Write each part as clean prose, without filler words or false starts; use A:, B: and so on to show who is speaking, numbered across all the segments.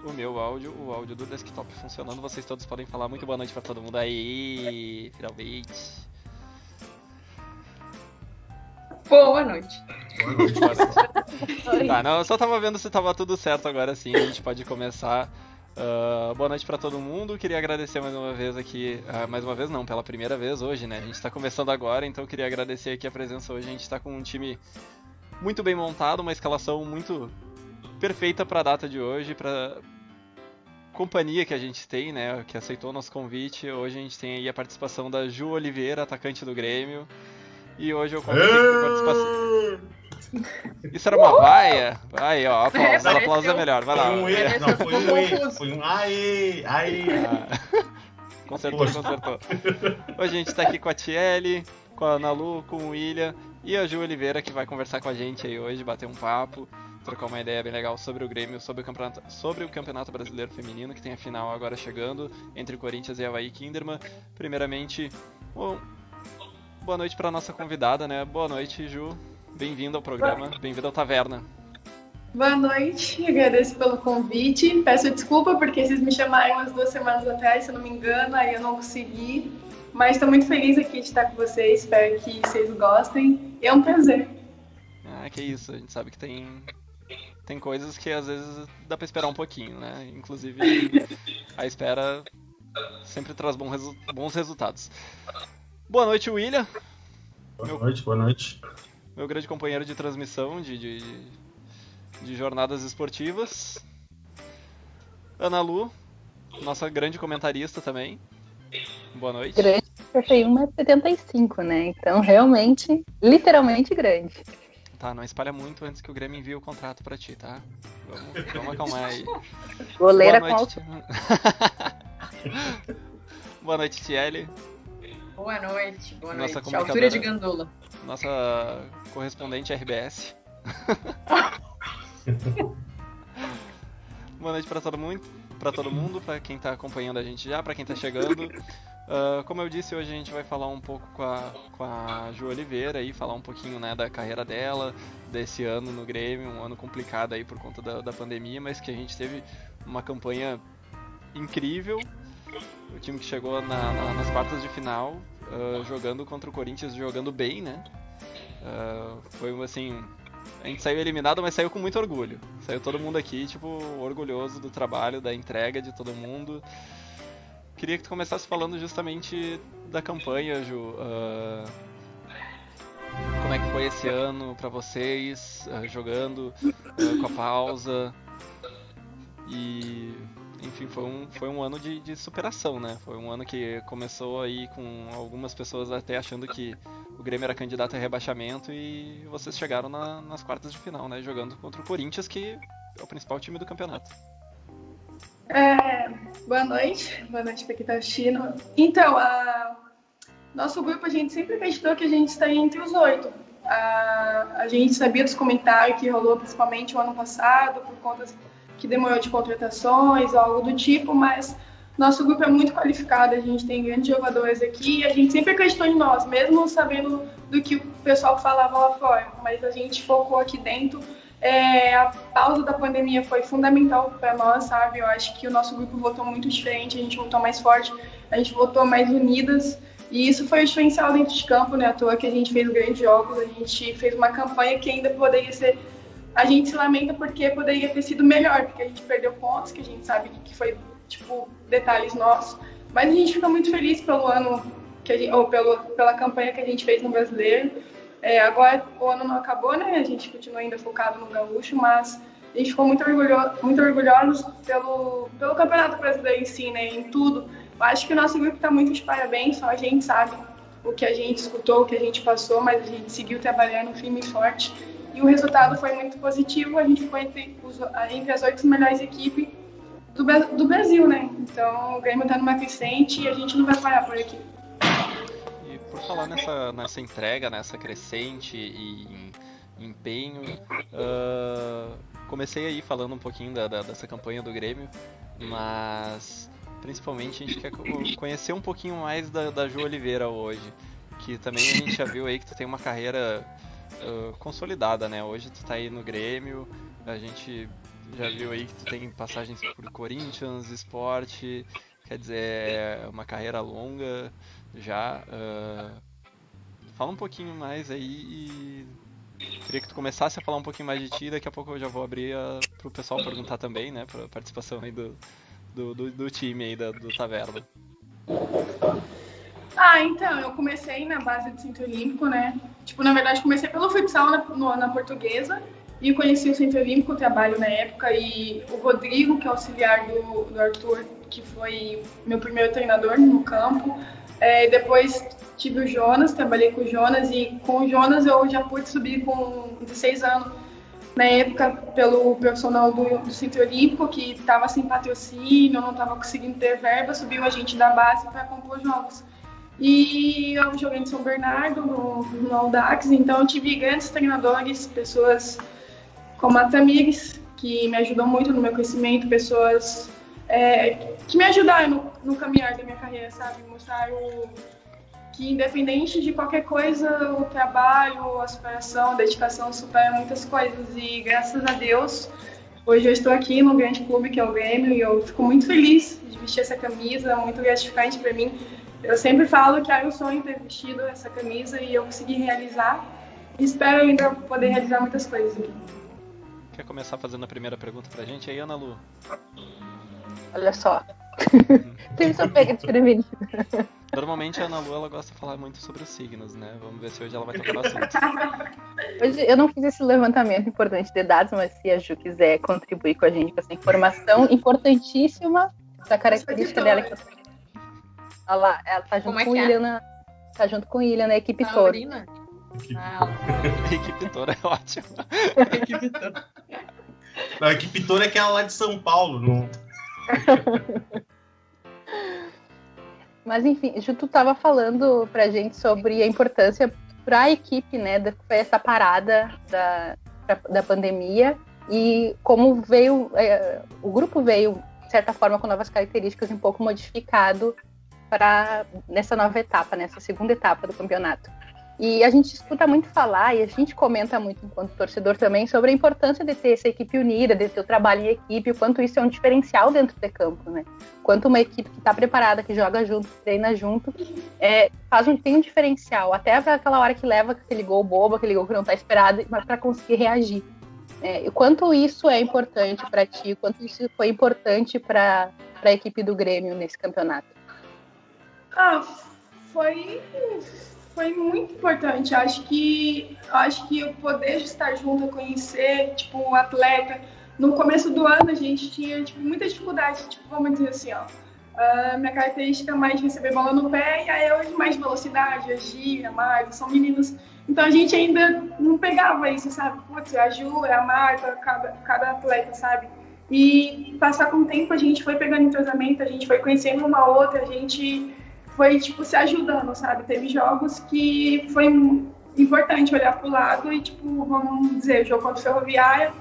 A: o meu áudio, o áudio do desktop funcionando. Vocês todos podem falar muito boa noite pra todo mundo aí, finalmente.
B: Boa noite.
C: Boa noite.
A: Boa noite. Tá, não, eu só tava vendo se tava tudo certo agora sim, a gente pode começar. Boa noite pra todo mundo, queria agradecer mais uma vez aqui, mais uma vez não, pela primeira vez hoje, né, a gente tá começando agora, então eu queria agradecer aqui a presença hoje, a gente tá com um time muito bem montado, uma escalação muito perfeita pra data de hoje, pra companhia que a gente tem, né, que aceitou o nosso convite. Hoje a gente tem aí a participação da Ju Oliveira, atacante do Grêmio, e hoje eu conto aqui com a participação... Isso era uma vaia? Aí, ó, aplausos é melhor, vai lá.
C: Foi um E, não, foi um E, foi um aê.
A: Consertou. Hoje a gente tá aqui com a Tiele, com a Ana Lu, com o William e a Ju Oliveira, que vai conversar com a gente aí hoje, bater um papo, trocar uma ideia bem legal sobre o Grêmio, sobre o Campeonato Brasileiro Feminino, que tem a final agora chegando, entre o Corinthians e a Avaí Kinderman. Primeiramente, boa noite pra nossa convidada, né? Boa noite, Ju. Bem-vindo ao programa, bem-vindo ao Taverna.
B: Boa noite, agradeço pelo convite. Peço desculpa porque vocês me chamaram umas 2 semanas atrás, se eu não me engano, aí eu não consegui. Mas estou muito feliz aqui de estar com vocês, espero que vocês gostem. É um prazer.
A: Que isso, a gente sabe que tem coisas que às vezes dá pra esperar um pouquinho, né? Inclusive, a espera sempre traz bons resultados. Boa noite, William.
C: Boa noite.
A: Meu grande companheiro de transmissão de jornadas esportivas. Ana Lu, nossa grande comentarista também. Boa noite.
D: Grande, eu tenho 1,75 m, né? Então, realmente, literalmente grande.
A: Tá, não espalha muito antes que o Grêmio envie o contrato pra ti, tá? Vamos acalmar aí.
D: Goleira
A: Boa noite. Boa noite, Tiele.
B: Boa noite.
A: Nossa
B: Altura de gandula.
A: Nossa correspondente RBS. Boa noite pra todo mundo, pra quem tá acompanhando a gente já, pra quem tá chegando. Como eu disse, hoje a gente vai falar um pouco com a Ju Oliveira e falar um pouquinho, né, da carreira dela, desse ano no Grêmio, um ano complicado aí por conta da pandemia, mas que a gente teve uma campanha incrível. O time que chegou nas quartas de final, jogando contra o Corinthians, jogando bem, né? Foi assim, a gente saiu eliminado, mas saiu com muito orgulho. Saiu todo mundo aqui, tipo, orgulhoso do trabalho, da entrega de todo mundo. Queria que tu começasse falando justamente da campanha, Ju. Como é que foi esse ano pra vocês, jogando, com a pausa? E... enfim, foi um ano de superação, né? Foi um ano que começou aí com algumas pessoas até achando que o Grêmio era candidato a rebaixamento e vocês chegaram nas quartas de final, né? Jogando contra o Corinthians, que é o principal time do campeonato.
B: Boa noite pra quem tá assistindo. Então, nosso grupo, a gente sempre acreditou que a gente estaria entre os 8. A gente sabia dos comentários que rolou principalmente o ano passado, por conta que demorou de contratações ou algo do tipo, mas nosso grupo é muito qualificado, a gente tem grandes jogadores aqui e a gente sempre acreditou em nós, mesmo sabendo do que o pessoal falava lá fora, mas a gente focou aqui dentro. A pausa da pandemia foi fundamental para nós, sabe? Eu acho que o nosso grupo voltou muito diferente, a gente voltou mais forte, a gente voltou mais unidas e isso foi o diferencial dentro de campo, né? À toa que a gente fez grandes jogos, a gente fez uma campanha que ainda poderia ser... A gente se lamenta porque poderia ter sido melhor, porque a gente perdeu pontos, que a gente sabe que foi, tipo, detalhes nossos. Mas a gente fica muito feliz pelo ano, pela campanha que a gente fez no Brasileiro. Agora o ano não acabou, né? A gente continua ainda focado no Gaúcho, mas a gente ficou muito orgulhosos pelo Campeonato Brasileiro em si, né? Em tudo. Eu acho que o nosso grupo está muito de parabéns, só a gente sabe o que a gente escutou, o que a gente passou, mas a gente seguiu trabalhando firme e forte. E o resultado foi muito positivo, a gente ficou entre as 8 melhores equipes do Brasil, né? Então o Grêmio está numa crescente e a gente não vai parar por aqui.
A: E por falar nessa entrega, nessa crescente e empenho, comecei aí falando um pouquinho dessa campanha do Grêmio, mas principalmente a gente quer conhecer um pouquinho mais da Ju Oliveira hoje, que também a gente já viu aí que tu tem uma carreira consolidada, né? Hoje tu tá aí no Grêmio, a gente já viu aí que tu tem passagens por Corinthians, Sport, quer dizer, é uma carreira longa já. Fala um pouquinho mais aí e queria que tu começasse a falar um pouquinho mais de ti, daqui a pouco eu já vou abrir pro pessoal perguntar também, né, pra participação aí do time aí do Taverna.
B: Então, eu comecei na base do Centro Olímpico, né? Tipo, na verdade, comecei pelo futsal na Portuguesa e conheci o Centro Olímpico, trabalho na época, e o Rodrigo, que é auxiliar do Arthur, que foi meu primeiro treinador no campo. Depois tive o Jonas, trabalhei com o Jonas, e com o Jonas eu já pude subir com 16 anos, na época, pelo profissional do Centro Olímpico, que estava sem patrocínio, não estava conseguindo ter verba, subiu a gente da base para compor jogos. E eu joguei em São Bernardo, no Audax, então eu tive grandes treinadores, pessoas como a Tamires, que me ajudou muito no meu crescimento, pessoas que me ajudaram no caminhar da minha carreira, sabe? Mostraram que independente de qualquer coisa, o trabalho, a superação, a dedicação superam muitas coisas. E graças a Deus, hoje eu estou aqui no grande clube que é o Grêmio e eu fico muito feliz de vestir essa camisa, muito gratificante para mim. Eu sempre falo que era um sonho ter vestido essa camisa e eu consegui realizar. E espero ainda poder realizar muitas coisas aqui.
A: Quer começar fazendo a primeira pergunta pra gente aí, Ana Lu?
D: Olha só. Tem só pega desprevenido.
A: Normalmente a Ana Lu ela gosta de falar muito sobre os signos, né? Vamos ver se hoje ela vai tocar no assunto.
D: Hoje eu não fiz esse levantamento importante de dados, mas se a Ju quiser contribuir com a gente com essa informação importantíssima, essa característica dela que olha lá, ela tá junto com o William tá junto com o William na equipe toda.
A: A equipe toda é ótima.
C: A equipe toda. Não, a equipe toda é aquela lá de São Paulo, não.
D: Mas enfim, Ju, tu estava falando pra gente sobre a importância para a equipe, né, foi essa parada da pandemia e como veio, o grupo veio, de certa forma, com novas características um pouco modificado nessa nova etapa, nessa segunda etapa do campeonato. E a gente escuta muito falar, e a gente comenta muito enquanto torcedor também, sobre a importância de ter essa equipe unida, de ter o trabalho em equipe, o quanto isso é um diferencial dentro de campo, né? Quanto uma equipe que está preparada, que joga junto, que treina junto, tem um diferencial, até para aquela hora que leva aquele gol bobo, aquele gol que não está esperado, mas para conseguir reagir. O quanto isso é importante para ti, o quanto isso foi importante para a equipe do Grêmio nesse campeonato?
B: Foi muito importante. Acho que eu poder estar junto, conhecer, tipo, o atleta. No começo do ano a gente tinha, tipo, muita dificuldade, tipo, vamos dizer assim, minha característica é mais de receber bola no pé e aí hoje mais velocidade, agir, mais, são meninos. Então a gente ainda não pegava isso, sabe? Putz, a Ju, a Marta, cada atleta, sabe? E passar com o tempo a gente foi pegando entrosamento, a gente foi conhecendo uma outra, a gente foi, tipo, se ajudando, sabe? Teve jogos que foi importante olhar pro lado e, tipo, vamos dizer, jogo contra o Ferroviária,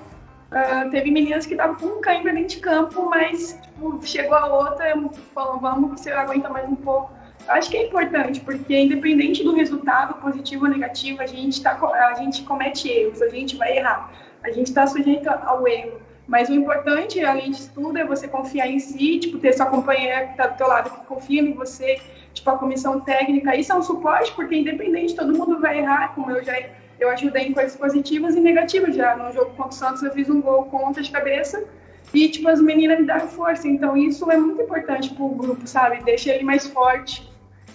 B: teve meninas que estavam com um cãibra dentro de campo, mas, tipo, chegou a outra, falou, vamos, que você aguenta mais um pouco. Eu acho que é importante, porque independente do resultado, positivo ou negativo, a gente comete erros, a gente vai errar, a gente está sujeito ao erro. Mas o importante, além disso tudo, é você confiar em si, tipo, ter sua companheira que está do teu lado, que confia em você, tipo, a comissão técnica. Isso é um suporte, porque independente, todo mundo vai errar, como eu ajudei em coisas positivas e negativas já. No jogo contra o Santos, eu fiz um gol contra de cabeça e, tipo, as meninas me deram força. Então, isso é muito importante pro grupo, sabe? Deixa ele mais forte.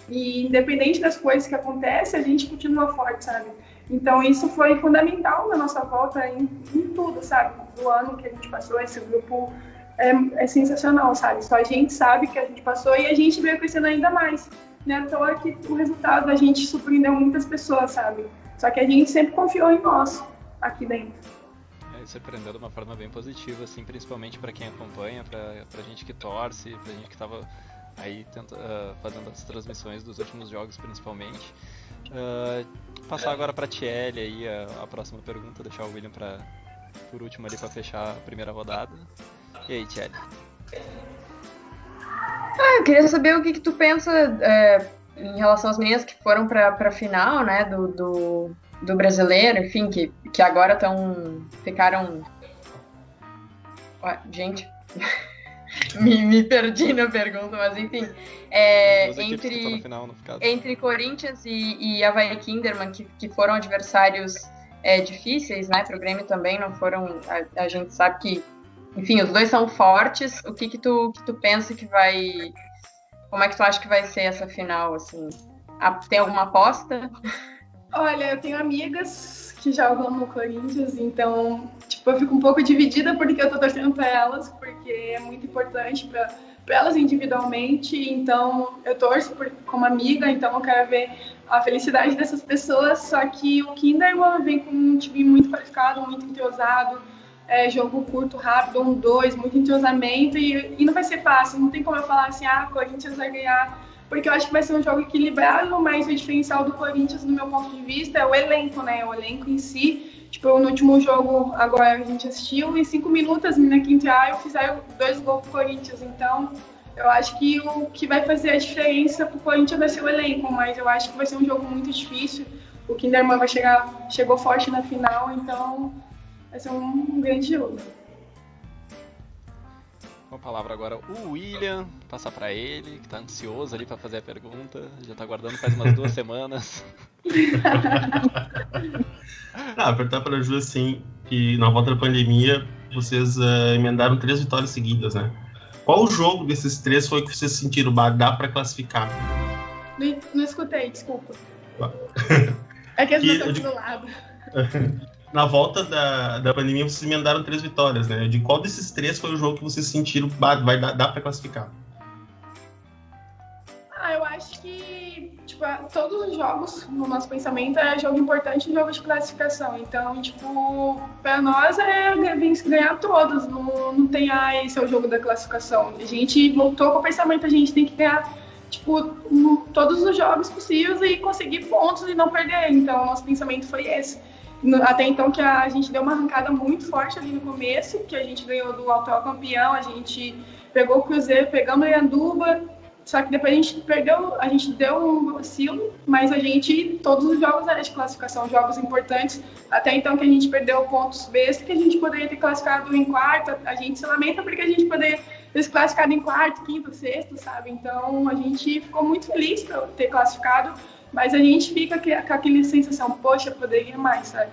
B: E independente das coisas que acontecem, a gente continua forte, sabe? Então, isso foi fundamental na nossa volta em tudo, sabe? Do ano que a gente passou, esse grupo é sensacional, sabe? Só a gente sabe que a gente passou e a gente veio crescendo ainda mais. Né? À toa que o resultado da gente surpreendeu muitas pessoas, sabe? Só que a gente sempre confiou em nós, aqui dentro.
A: Surpreendeu de uma forma bem positiva, assim, principalmente para quem acompanha, pra gente que torce, pra gente que tava aí fazendo as transmissões dos últimos jogos, principalmente. Passar agora pra Tiele aí a próxima pergunta, deixar o William por último ali pra fechar a primeira rodada. E aí, Tiele?
E: Eu queria saber o que tu pensa em relação às meninas que foram pra final, né, do Brasileiro, enfim, que agora ficaram Gente, me perdi na pergunta, mas enfim. Entre Corinthians e Avaí Kinderman, que foram adversários difíceis, né? Pro Grêmio também não foram. A gente sabe que, enfim, os dois são fortes. O que tu pensa que vai. Como é que tu acha que vai ser essa final, assim? Tem alguma aposta?
B: Olha, eu tenho amigas que jogam no Corinthians, então, tipo, eu fico um pouco dividida porque eu tô torcendo pra elas, porque é muito importante pra elas individualmente, então eu torço como amiga, então eu quero ver a felicidade dessas pessoas, só que o Kinderman vem com um time muito qualificado, muito entrosado, jogo curto, rápido, 1-2, muito entrosamento, e não vai ser fácil, não tem como eu falar assim, Corinthians vai ganhar, porque eu acho que vai ser um jogo equilibrado, mas o diferencial do Corinthians, no meu ponto de vista, é o elenco, né? O elenco em si. Tipo, no último jogo, agora a gente assistiu, em 5 minutos, as meninas que entraram fizeram 2 gols pro Corinthians. Então, eu acho que o que vai fazer a diferença pro Corinthians vai ser o elenco, mas eu acho que vai ser um jogo muito difícil. O Kinderman chegou forte na final, então vai ser um grande jogo.
A: Com a palavra agora o William, passar pra ele, que tá ansioso ali pra fazer a pergunta, já tá aguardando faz umas 2 semanas.
C: Apertar pra Ju, assim, que na volta da pandemia vocês emendaram 3 vitórias seguidas, né? Qual jogo desses 3 foi que vocês sentiram, dá pra classificar?
B: Não escutei, desculpa. É que as duas estão do lado.
C: Na volta da pandemia, vocês emendaram 3 vitórias, né? De qual desses 3 foi o jogo que vocês sentiram, vai dar pra classificar?
B: Eu acho que, tipo, todos os jogos, no nosso pensamento, é jogo importante e jogo de classificação. Então, tipo, pra nós ganhar todos, não tem, esse é o jogo da classificação. A gente voltou com o pensamento, a gente tem que ganhar, tipo, todos os jogos possíveis e conseguir pontos e não perder. Então, o nosso pensamento foi esse. Até então que a gente deu uma arrancada muito forte ali no começo, que a gente ganhou do atual campeão, a gente pegou o Cruzeiro, pegamos a Ianduba, só que depois a gente deu um vacilo, mas todos os jogos eram de classificação, jogos importantes, até então que a gente perdeu pontos besta, que a gente poderia ter classificado em quarto, a gente se lamenta porque a gente poderia ter se classificado em quarto, quinto, sexto, sabe? Então a gente ficou muito feliz por ter classificado, mas a gente fica com aquela sensação, poxa, poderia mais, sabe?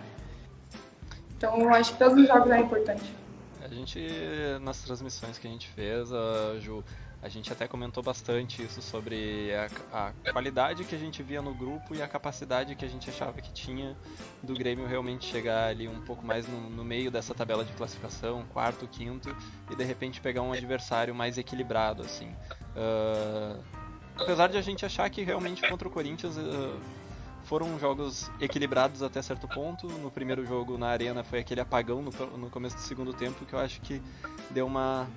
B: Então, eu acho que todos os jogos é importante.
A: A gente, nas transmissões que a gente fez, Ju, a gente até comentou bastante isso sobre a qualidade que a gente via no grupo e a capacidade que a gente achava que tinha do Grêmio realmente chegar ali um pouco mais no meio dessa tabela de classificação, quarto, quinto, e de repente pegar um adversário mais equilibrado, assim. Apesar de a gente achar que realmente contra o Corinthians foram jogos equilibrados até certo ponto. No primeiro jogo na Arena foi aquele apagão no começo do segundo tempo que eu acho que deu uma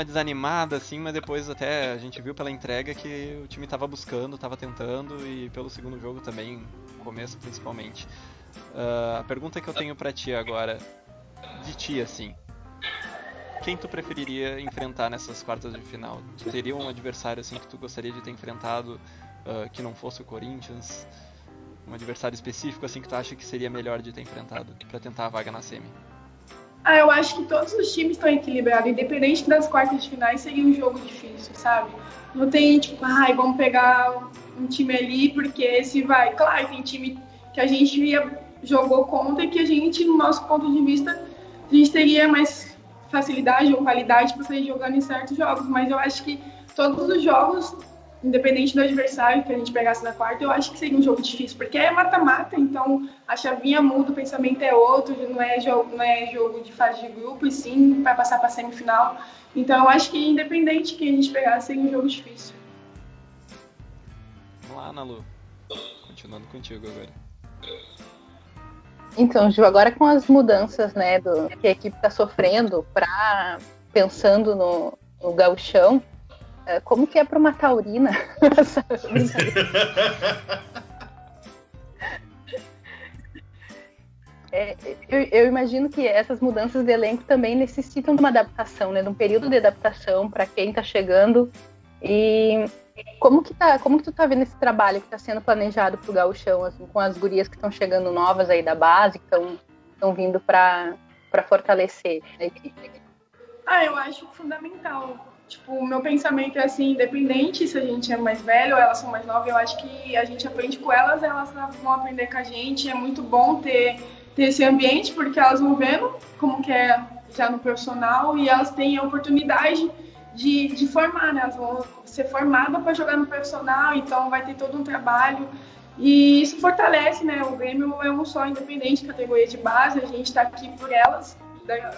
A: desanimada, assim, mas depois até a gente viu pela entrega que o time estava buscando, estava tentando, e pelo segundo jogo também, no começo principalmente. A pergunta que eu tenho pra ti agora, de ti, assim, quem tu preferiria enfrentar nessas quartas de final? Tu teria um adversário assim que tu gostaria de ter enfrentado que não fosse o Corinthians? Um adversário específico assim que tu acha que seria melhor de ter enfrentado pra tentar a vaga na semi?
B: Eu acho que todos os times estão equilibrados, independente das quartas de finais, seria um jogo difícil, sabe? Não tem tipo, vamos pegar um time ali porque esse vai. Claro, tem time que a gente jogou contra e que a gente, no nosso ponto de vista, a gente teria mais facilidade ou qualidade para sair jogando em certos jogos, mas eu acho que todos os jogos, independente do adversário que a gente pegasse na quarta, eu acho que seria um jogo difícil, porque é mata-mata, então a chavinha muda, o pensamento é outro, não é jogo de fase de grupo, e sim para passar para semifinal. Então eu acho que independente que a gente pegasse, seria um jogo difícil.
A: Vamos lá, Ana Lu. Continuando contigo agora.
D: Então, Ju, agora com as mudanças, né, que a equipe está sofrendo, pensando no gauchão, como que é para uma taurina essa brincadeira? Eu imagino que essas mudanças de elenco também necessitam de uma adaptação, né, de um período de adaptação para quem está chegando. E como que tu tá vendo esse trabalho que está sendo planejado pro gauchão, assim, com as gurias que estão chegando novas aí da base, que estão vindo para para fortalecer a equipe?
B: Eu acho fundamental. Tipo, o meu pensamento é assim, independente se a gente é mais velho ou elas são mais novas, eu acho que a gente aprende com elas vão aprender com a gente. É muito bom ter esse ambiente, porque elas vão vendo como que é já no profissional e elas têm a oportunidade de formar, né? Elas vão ser formadas para jogar no profissional, então vai ter todo um trabalho. E isso fortalece, né? O Grêmio é um só, independente, categoria de base, a gente está aqui por elas.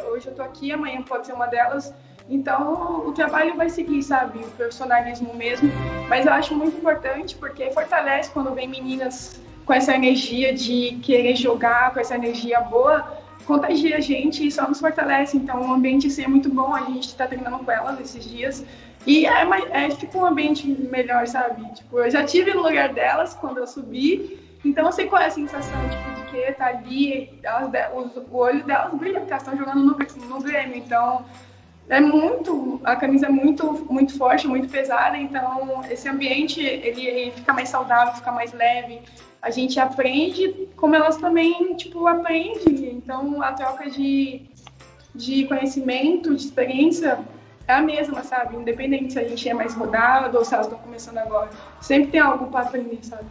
B: Hoje eu tô aqui, amanhã pode ser uma delas. Então, o trabalho vai seguir, sabe? O profissionalismo mesmo. Mas eu acho muito importante, porque fortalece quando vem meninas com essa energia de querer jogar, com essa energia boa, contagia a gente e só nos fortalece. Então, o ambiente assim, é muito bom. A gente tá treinando com elas esses dias. E fica um ambiente melhor, sabe? Tipo, eu já tive no lugar delas quando eu subi. Então, eu sei qual é a sensação, tipo, de querer estar ali. O olho delas brilha, porque elas estão jogando no Grêmio. Então, a camisa é muito forte, muito pesada, então esse ambiente ele fica mais saudável, fica mais leve. A gente aprende como elas também, tipo, aprendem. Então a troca de conhecimento, de experiência é a mesma, sabe? Independente se a gente é mais rodado ou se elas estão começando agora. Sempre tem algo para aprender, sabe?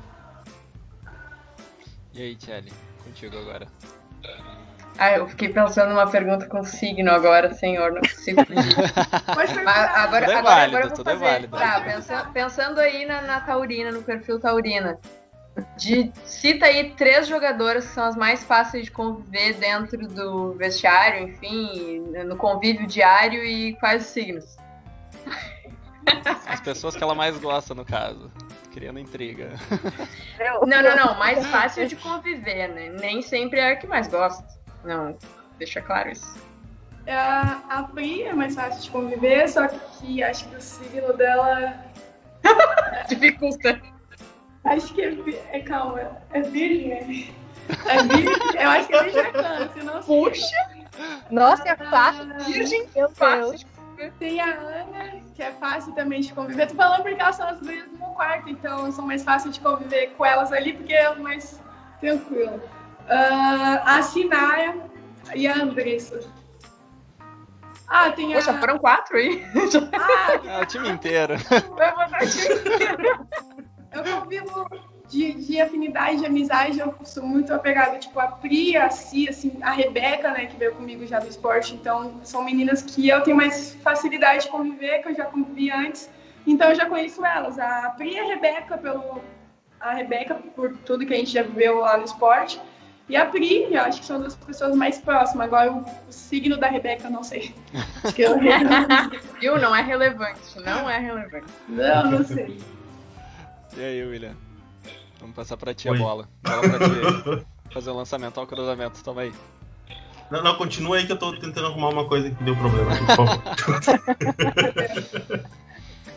A: E aí, Tchelle, contigo agora.
E: Eu fiquei pensando numa pergunta com signo agora, senhor, não consigo fugir. Agora eu vou fazer.
A: Válido.
E: Tá, pensando aí na Taurina, no perfil Taurina. Cita aí 3 jogadoras que são as mais fáceis de conviver dentro do vestiário, enfim, no convívio diário, e quais os signos?
A: As pessoas que ela mais gosta, no caso. Criando intriga.
E: Não. Mais fácil de conviver, né? Nem sempre é a que mais gosta. Não, deixa claro isso.
B: A Pri é mais fácil de conviver, só que acho que o signo dela...
E: dificulta.
B: Acho que calma, é virgem, né? É virgem, eu acho que é virgem câncer, não sei.
E: Puxa!
D: Nossa, é fácil.
E: Virgem,
D: meu Deus.
B: Tem a Ana, que é fácil também de conviver. Tô falando porque elas são as duas do meu quarto, então são mais fáceis de conviver com elas ali, porque é mais tranquilo. A Sinaya e a Andressa. Tem a...
E: Poxa, foram 4 aí?
A: O time inteiro.
E: Vai botar o time inteiro.
B: Eu convivo de afinidade, de amizade, eu sou muito apegada, tipo, a Pri, a Si, assim, a Rebeca, né, que veio comigo já do esporte, então são meninas que eu tenho mais facilidade de conviver, que eu já convivi antes, então eu já conheço elas. A Pri e a Rebeca, por tudo que a gente já viveu lá no esporte, e a Pri, eu acho que são duas pessoas mais próximas. Agora, o signo da Rebeca, eu não sei. Acho que
E: Viu? Não é relevante. Não
B: Não sei.
A: E aí, William? Vamos passar pra ti a bola. Bola pra ti fazer o lançamento ao cruzamento. Toma aí.
C: Não, continua aí que eu tô tentando arrumar uma coisa que deu problema aqui, por favor.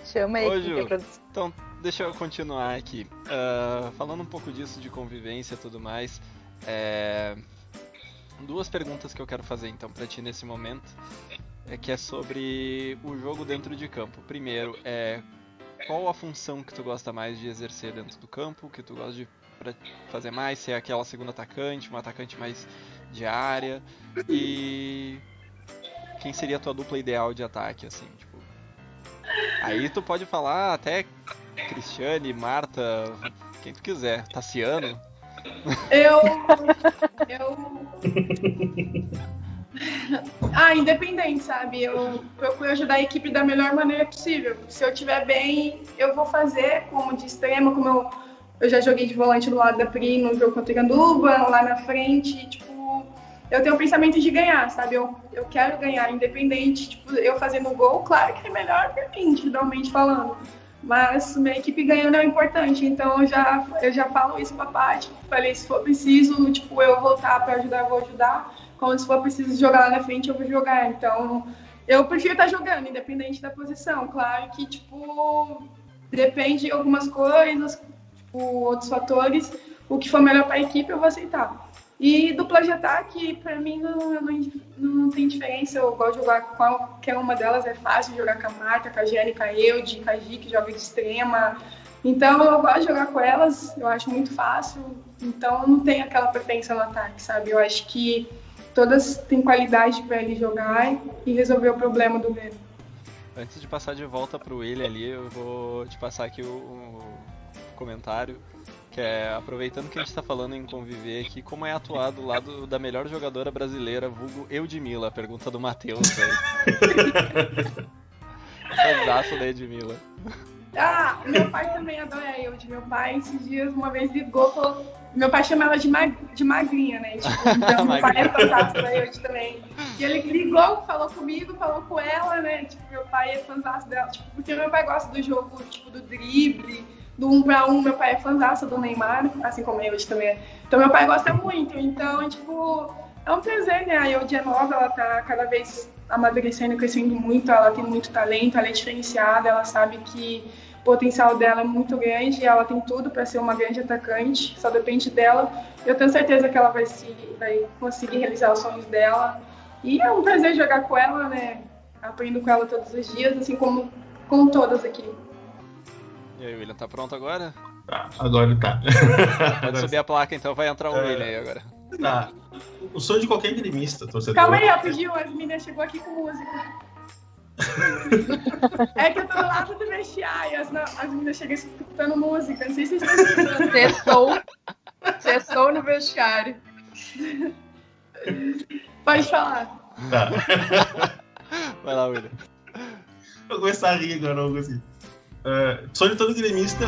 D: Chama aí.
A: Ô, Ju, então, deixa eu continuar aqui. Falando um pouco disso de convivência e tudo mais, 2 perguntas que eu quero fazer então pra ti nesse momento, que é sobre o jogo dentro de campo. Primeiro, qual a função que tu gosta mais de exercer dentro do campo, que tu gosta de fazer mais, se é aquela segunda atacante, uma atacante mais de área, e quem seria a tua dupla ideal de ataque, assim, tipo... Aí tu pode falar até Cristiane, Marta, quem tu quiser, Tassiano.
B: Independente, sabe? Eu procuro ajudar a equipe da melhor maneira possível. Se eu estiver bem, eu vou fazer como de extrema, como eu já joguei de volante do lado da Pri no jogo contra a Iranduba, lá na frente, tipo, eu tenho o pensamento de ganhar, sabe? Eu quero ganhar, independente, tipo, eu fazendo gol, claro que é melhor pra mim, individualmente falando. Mas minha equipe ganhando é importante, então eu já falo isso pra Paty, falei, se for preciso, tipo, eu voltar pra ajudar, eu vou ajudar. Como se for preciso jogar lá na frente, eu vou jogar. Então, eu prefiro estar jogando, independente da posição. Claro que, tipo, depende de algumas coisas, tipo, outros fatores. O que for melhor para a equipe, eu vou aceitar. E dupla de ataque, para mim, não tem diferença. Eu gosto de jogar com qualquer uma delas. É fácil jogar com a Marta, com a Jane, com a Eude, com a Gi, que joga de extrema. Então, eu gosto de jogar com elas. Eu acho muito fácil. Então, não tem aquela preferência no ataque, sabe? Eu acho que todas têm qualidade para ele jogar e resolver o problema do Grêmio.
A: Antes de passar de volta pro William ali, eu vou te passar aqui o comentário, que é, aproveitando que a gente tá falando em conviver aqui, como é atuar do lado da melhor jogadora brasileira, vulgo Eudmila, pergunta do Matheus aí. Pedaço da Edmila.
B: Meu pai também adora a Eud. Meu pai, esses dias, uma vez ligou, falou... Meu pai chama ela de magrinha, né? Tipo, então, meu pai é fantástico da Eud também. E ele ligou, falou comigo, falou com ela, né? Tipo, meu pai é fantástico dela. Tipo, porque meu pai gosta do jogo, tipo, do drible, do 1 para 1. Meu pai é fantástico do Neymar, assim como a Eud também é. Então, meu pai gosta muito. Então, tipo, é um prazer, né? A Eud é nova, ela tá cada vez amadurecendo, crescendo muito, ela tem muito talento, ela é diferenciada, ela sabe que o potencial dela é muito grande, ela tem tudo para ser uma grande atacante, só depende dela. Eu tenho certeza que ela vai conseguir realizar os sonhos dela. E é um prazer jogar com ela, né? Aprendo com ela todos os dias, assim como com todas aqui.
A: E aí, William, tá pronto agora?
C: Tá, agora tá.
A: Pode subir a placa, então vai entrar o William aí agora.
C: Tá. O sonho de qualquer gremista, torcedor.
B: Calma aí, rapidinho, as meninas chegou aqui com música. É que eu tô do lado do vestiário, as meninas chegam escutando música, não sei se vocês estão escutando.
E: Cessou no vestiário.
B: Pode falar.
C: Tá.
A: Vai lá, William.
C: Vou começar a rir agora, não consigo. Sonho de todo gremista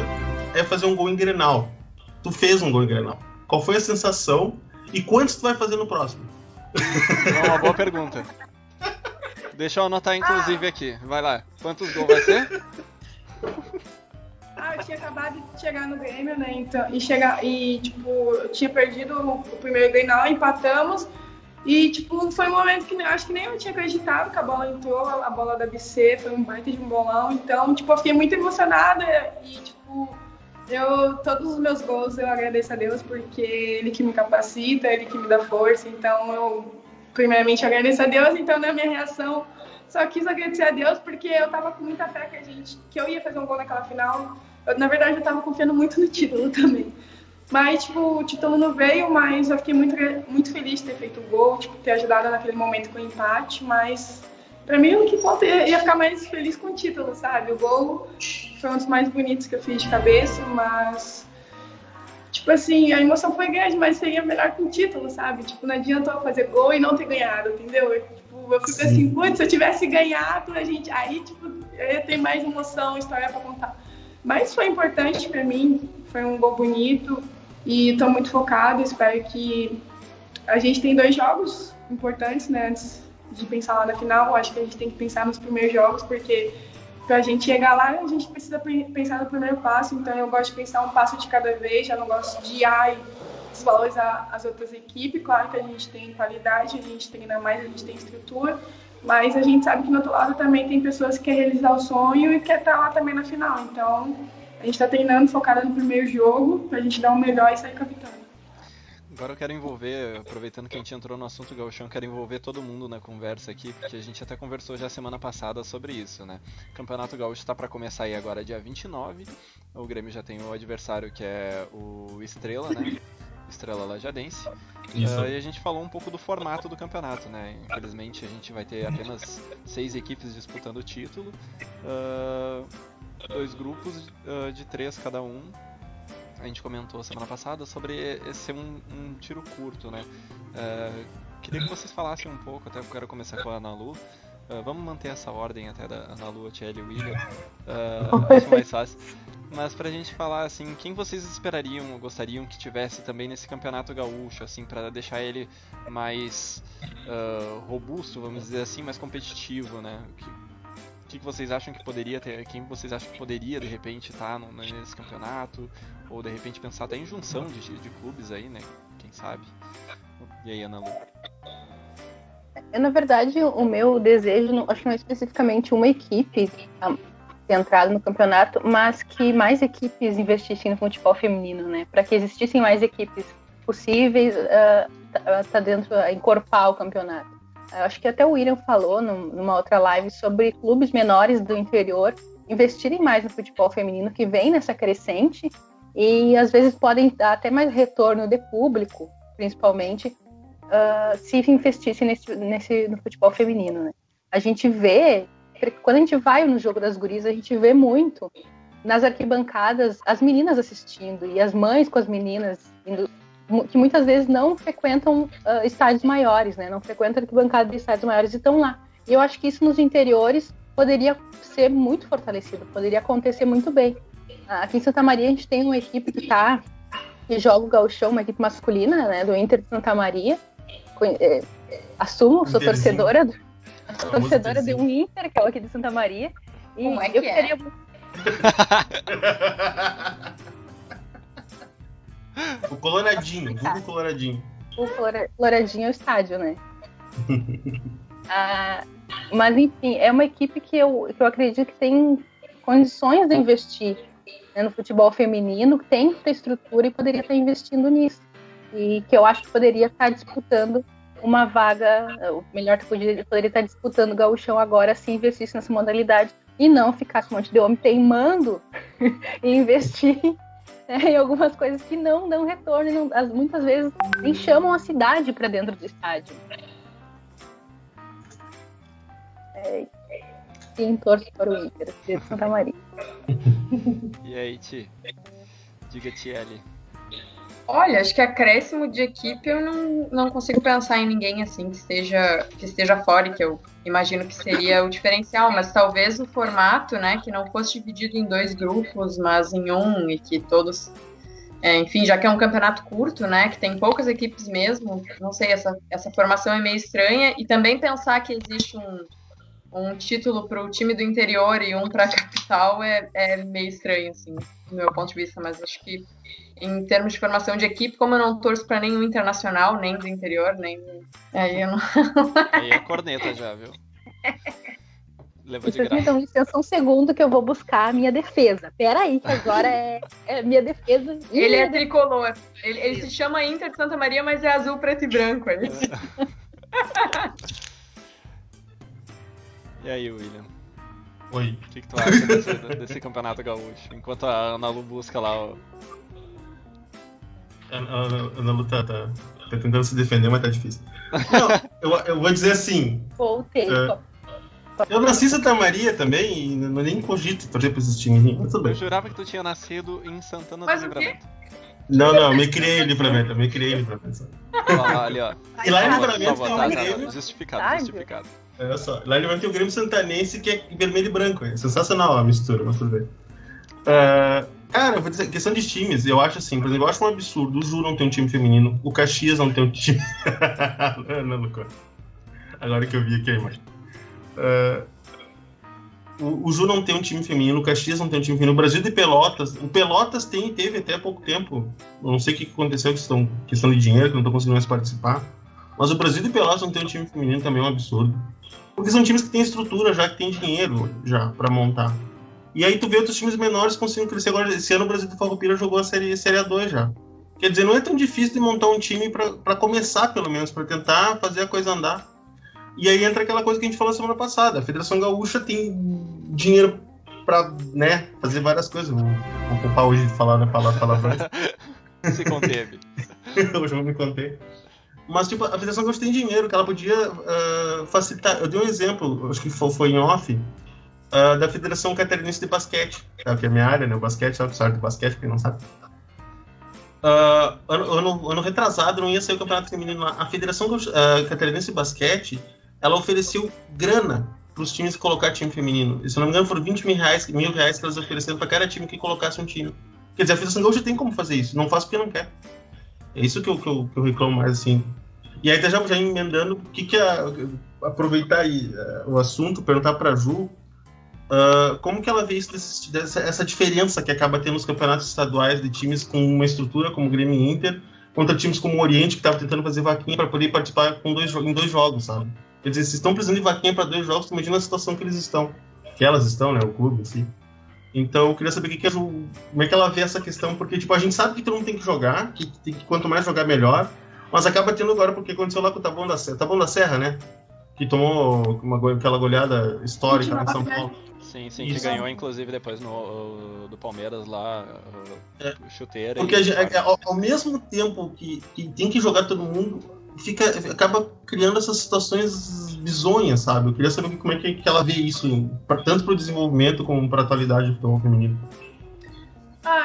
C: é fazer um gol em Grenal. Tu fez um gol em Grenal. Qual foi a sensação e quantos tu vai fazer no próximo?
A: É uma boa pergunta. Deixa eu anotar, inclusive, aqui. Vai lá. Quantos gols vai ser?
B: Eu tinha acabado de chegar no Grêmio, né? Então, tipo, eu tinha perdido o primeiro Grenal, empatamos. E, tipo, foi um momento que acho que nem eu tinha acreditado que a bola entrou, a bola da BC, foi um baita de um bolão. Então, tipo, eu fiquei muito emocionada e, tipo, todos os meus gols eu agradeço a Deus porque Ele que me capacita, Ele que me dá força. Então, eu, primeiramente, agradeço a Deus. Então, na minha reação, só quis agradecer a Deus porque eu tava com muita fé que eu ia fazer um gol naquela final. Na verdade, eu tava confiando muito no título também. Mas, tipo, o título não veio, mas eu fiquei muito feliz de ter feito o gol, tipo, ter ajudado naquele momento com o empate, mas pra mim o que conta ia ficar mais feliz com o título, sabe? O gol foi um dos mais bonitos que eu fiz de cabeça, mas, tipo assim, a emoção foi grande, mas seria melhor com o título, sabe? Tipo, não adianta eu fazer gol e não ter ganhado, entendeu? Eu fico assim, putz, se eu tivesse ganhado, aí, tipo, eu ia ter mais emoção, história pra contar. Mas foi importante pra mim, foi um gol bonito e estou muito focada. Espero que a gente tem 2 jogos importantes, né, antes de pensar lá na final. Acho que a gente tem que pensar nos primeiros jogos, porque pra gente chegar lá, a gente precisa pensar no primeiro passo. Então eu gosto de pensar um passo de cada vez, já não gosto de desvalorizar as outras equipes. Claro que a gente tem qualidade, a gente treina mais, a gente tem estrutura, mas a gente sabe que no outro lado também tem pessoas que querem realizar o sonho e quer estar lá também na final. Então, a gente está treinando, focada no primeiro jogo, pra gente dar o melhor e sair capitão.
A: Agora eu quero envolver, aproveitando que a gente entrou no assunto gauchão, quero envolver todo mundo na conversa aqui, porque a gente até conversou já semana passada sobre isso, né? O Campeonato Gaúcho está para começar aí agora dia 29, o Grêmio já tem o adversário que é o Estrela, né? Estrela Lajadense. E a gente falou um pouco do formato do campeonato, né? Infelizmente a gente vai ter apenas 6 equipes disputando o título, 2 grupos de 3 cada um. A gente comentou semana passada sobre ser um tiro curto, né? Queria que vocês falassem um pouco, até eu quero começar com a Ana Lu. Vamos manter essa ordem até da Ana Lu, a Tchelle e o William. Acho mais fácil. Mas pra gente falar, assim, quem vocês esperariam ou gostariam que tivesse também nesse campeonato gaúcho, assim, pra deixar ele mais robusto, vamos dizer assim, mais competitivo, né? O que vocês acham que poderia ter, quem vocês acham que poderia, de repente, estar nesse campeonato? Ou, de repente, pensar até em junção de clubes aí, né? Quem sabe? E aí, Ana Lu?
D: Na verdade, o meu desejo, acho que não é especificamente uma equipe centrada no campeonato, mas que mais equipes investissem no futebol feminino, né? Para que existissem mais equipes possíveis, tá dentro, encorpar o campeonato. Eu acho que até o William falou numa outra live sobre clubes menores do interior investirem mais no futebol feminino, que vem nessa crescente e às vezes podem dar até mais retorno de público, principalmente, se investisse no futebol feminino, né? A gente vê, quando a gente vai no jogo das gurias, a gente vê muito nas arquibancadas as meninas assistindo e as mães com as meninas indo, que muitas vezes não frequentam estádios maiores, né? Não frequentam arquibancadas de estádios maiores e estão lá. E eu acho que isso nos interiores poderia ser muito fortalecido, poderia acontecer muito bem. Aqui em Santa Maria a gente tem uma equipe que joga o gauchão, uma equipe masculina, né, do Inter de Santa Maria. Assumo, sou torcedora de um Inter, que é o aqui de Santa Maria. E
E: como é que
D: queria...
C: O Coloradinho, vulgo Coloradinho.
D: O Coloradinho é o estádio, né? Mas, enfim, é uma equipe que eu acredito que tem condições de investir, né, no futebol feminino, tem infraestrutura e poderia estar investindo nisso. E que eu acho que poderia estar disputando uma vaga, ou melhor, que poderia estar disputando o gauchão agora se investisse nessa modalidade e não ficasse um monte de homem teimando e investir, né, em algumas coisas que não dão retorno, muitas vezes nem chamam a cidade para dentro do estádio. Sim, torço para o Inter de Santa Maria.
A: E aí, Ti? Diga, Tiele.
E: Olha, acho que acréscimo de equipe eu não consigo pensar em ninguém assim que esteja fora, que eu imagino que seria o diferencial, mas talvez o formato, né, que não fosse dividido em 2 grupos, mas em um, e que todos, enfim, já que é um campeonato curto, né, que tem poucas equipes mesmo, não sei, essa formação é meio estranha, e também pensar que existe um título para o time do interior e um para a capital é meio estranho, assim, do meu ponto de vista, mas acho que em termos de formação de equipe, como eu não torço para nenhum internacional, nem do interior, nem... Aí eu não...
A: Aí é corneta já, viu? Levou de
D: Vocês me
A: graça.
D: dão licença um segundo que eu vou buscar a minha defesa. Pera aí, que agora é minha defesa.
E: Ele é tricolor. Ele se chama Inter de Santa Maria, mas é azul, preto e branco. É isso.
A: E aí, William?
C: Oi.
A: O que tu acha desse campeonato gaúcho? Enquanto a Ana Lu busca lá o...
C: A Ana Lu tá tentando se defender, mas tá difícil. Não, eu vou dizer assim...
D: Voltei.
C: Eu nasci em Santa Maria também e não nem cogito torcer pra esses times, mas tudo
A: Eu
C: bem.
A: jurava que tu tinha nascido em Santana
E: Mas
A: do
E: o quê?
A: Livramento.
C: Não, me criei em Livramento,
A: Ó, ali, ó.
C: E lá em
A: Tá,
C: Livramento
A: tá,
C: tem um
A: tá,
C: Grêmio,
A: justificado.
C: olha só, lá em Livramento tem o Grêmio Santanense que é vermelho e branco, é sensacional a mistura, mas tudo bem. Cara, eu vou dizer, questão de times, eu acho assim, por exemplo, eu acho um absurdo o Ju não ter um time feminino, o Caxias não ter um time... não, agora que eu vi aqui a imagem. O Ju não tem um time feminino, o Caxias não tem um time feminino, o Brasil de Pelotas, o Pelotas teve até há pouco tempo, eu não sei o que aconteceu, questão de dinheiro, que não estão conseguindo mais participar, mas o Brasil de Pelotas não tem um time feminino também é um absurdo, porque são times que têm estrutura já, que têm dinheiro já pra montar. E aí tu vê outros times menores conseguindo crescer. Agora, esse ano o Brasil do Farroupilha jogou a Série A2 já. Quer dizer, não é tão difícil de montar um time pra começar, pelo menos, pra tentar fazer a coisa andar. E aí entra aquela coisa que a gente falou semana passada. A Federação Gaúcha tem dinheiro pra, né, fazer várias coisas. Vou culpar hoje de falar, né, palavrões.
A: Se conteve.
C: Hoje eu vou me conter. Mas, tipo, a Federação Gaúcha tem dinheiro que ela podia facilitar. Eu dei um exemplo, acho que foi em off, da Federação Catarinense de Basquete, que é a minha área, né, o basquete, sabe de basquete, quem não sabe. Ano retrasado não ia sair o campeonato feminino lá. A Federação Catarinense de Basquete, ela ofereceu grana para os times colocar time feminino. E, se não me engano, foram 20 mil reais que elas ofereceram para cada time que colocasse um time. Quer dizer, a Federação Gaúcha tem como fazer isso, não faz porque não quer. É isso que eu reclamo mais, assim. E aí, já emendando, aproveitar aí o assunto, perguntar para a Ju, como que ela vê essa diferença que acaba tendo nos campeonatos estaduais de times com uma estrutura como o Grêmio e Inter, contra times como o Oriente, que estava tentando fazer vaquinha para poder participar em 2 jogos, sabe? Quer dizer, se estão precisando de vaquinha para 2 jogos, imagina a situação que eles estão. Que elas estão, né? O clube, assim. Então, eu queria saber como é que ela vê essa questão, porque, tipo, a gente sabe que todo mundo tem que jogar, que quanto mais jogar, melhor, mas acaba tendo agora, porque aconteceu lá com o Taboão da Serra, né? Que tomou aquela goleada histórica lá em São Paulo.
A: Sim, que ganhou, inclusive, depois do Palmeiras lá, chuteira.
C: Porque ao mesmo tempo que tem que jogar todo mundo, acaba criando essas situações bizonhas, sabe? Eu queria saber como é que ela vê isso, tanto para o desenvolvimento como para a atualidade do futebol feminino.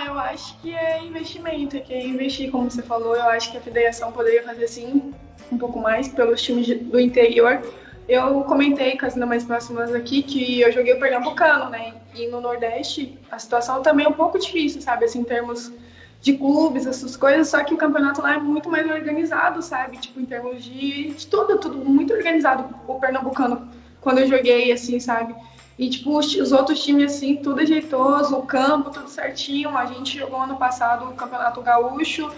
B: Eu acho que é investimento, que é investir, como você falou. Eu acho que a federação poderia fazer, sim, um pouco mais pelos times do interior. Eu comentei com as mais próximas aqui que eu joguei o Pernambucano, né? E no Nordeste a situação também é um pouco difícil, sabe? Assim, em termos de clubes, essas coisas, só que o campeonato lá é muito mais organizado, sabe? Tipo, em termos de tudo muito organizado. O Pernambucano, quando eu joguei, assim, sabe? E, tipo, os outros times, assim, tudo ajeitoso, o campo, tudo certinho. A gente jogou ano passado o Campeonato Gaúcho.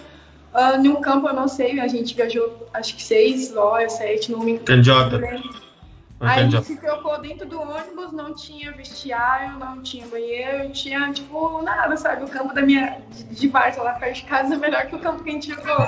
B: Em um campo, eu não sei, a gente viajou, acho que 6 horas, 7, não me engano.
C: Candiota.
B: Aí se trocou dentro do ônibus, não tinha vestiário, não tinha banheiro, tinha, tipo, nada, sabe? O campo de Barça lá perto de casa é melhor que o campo que a gente jogou.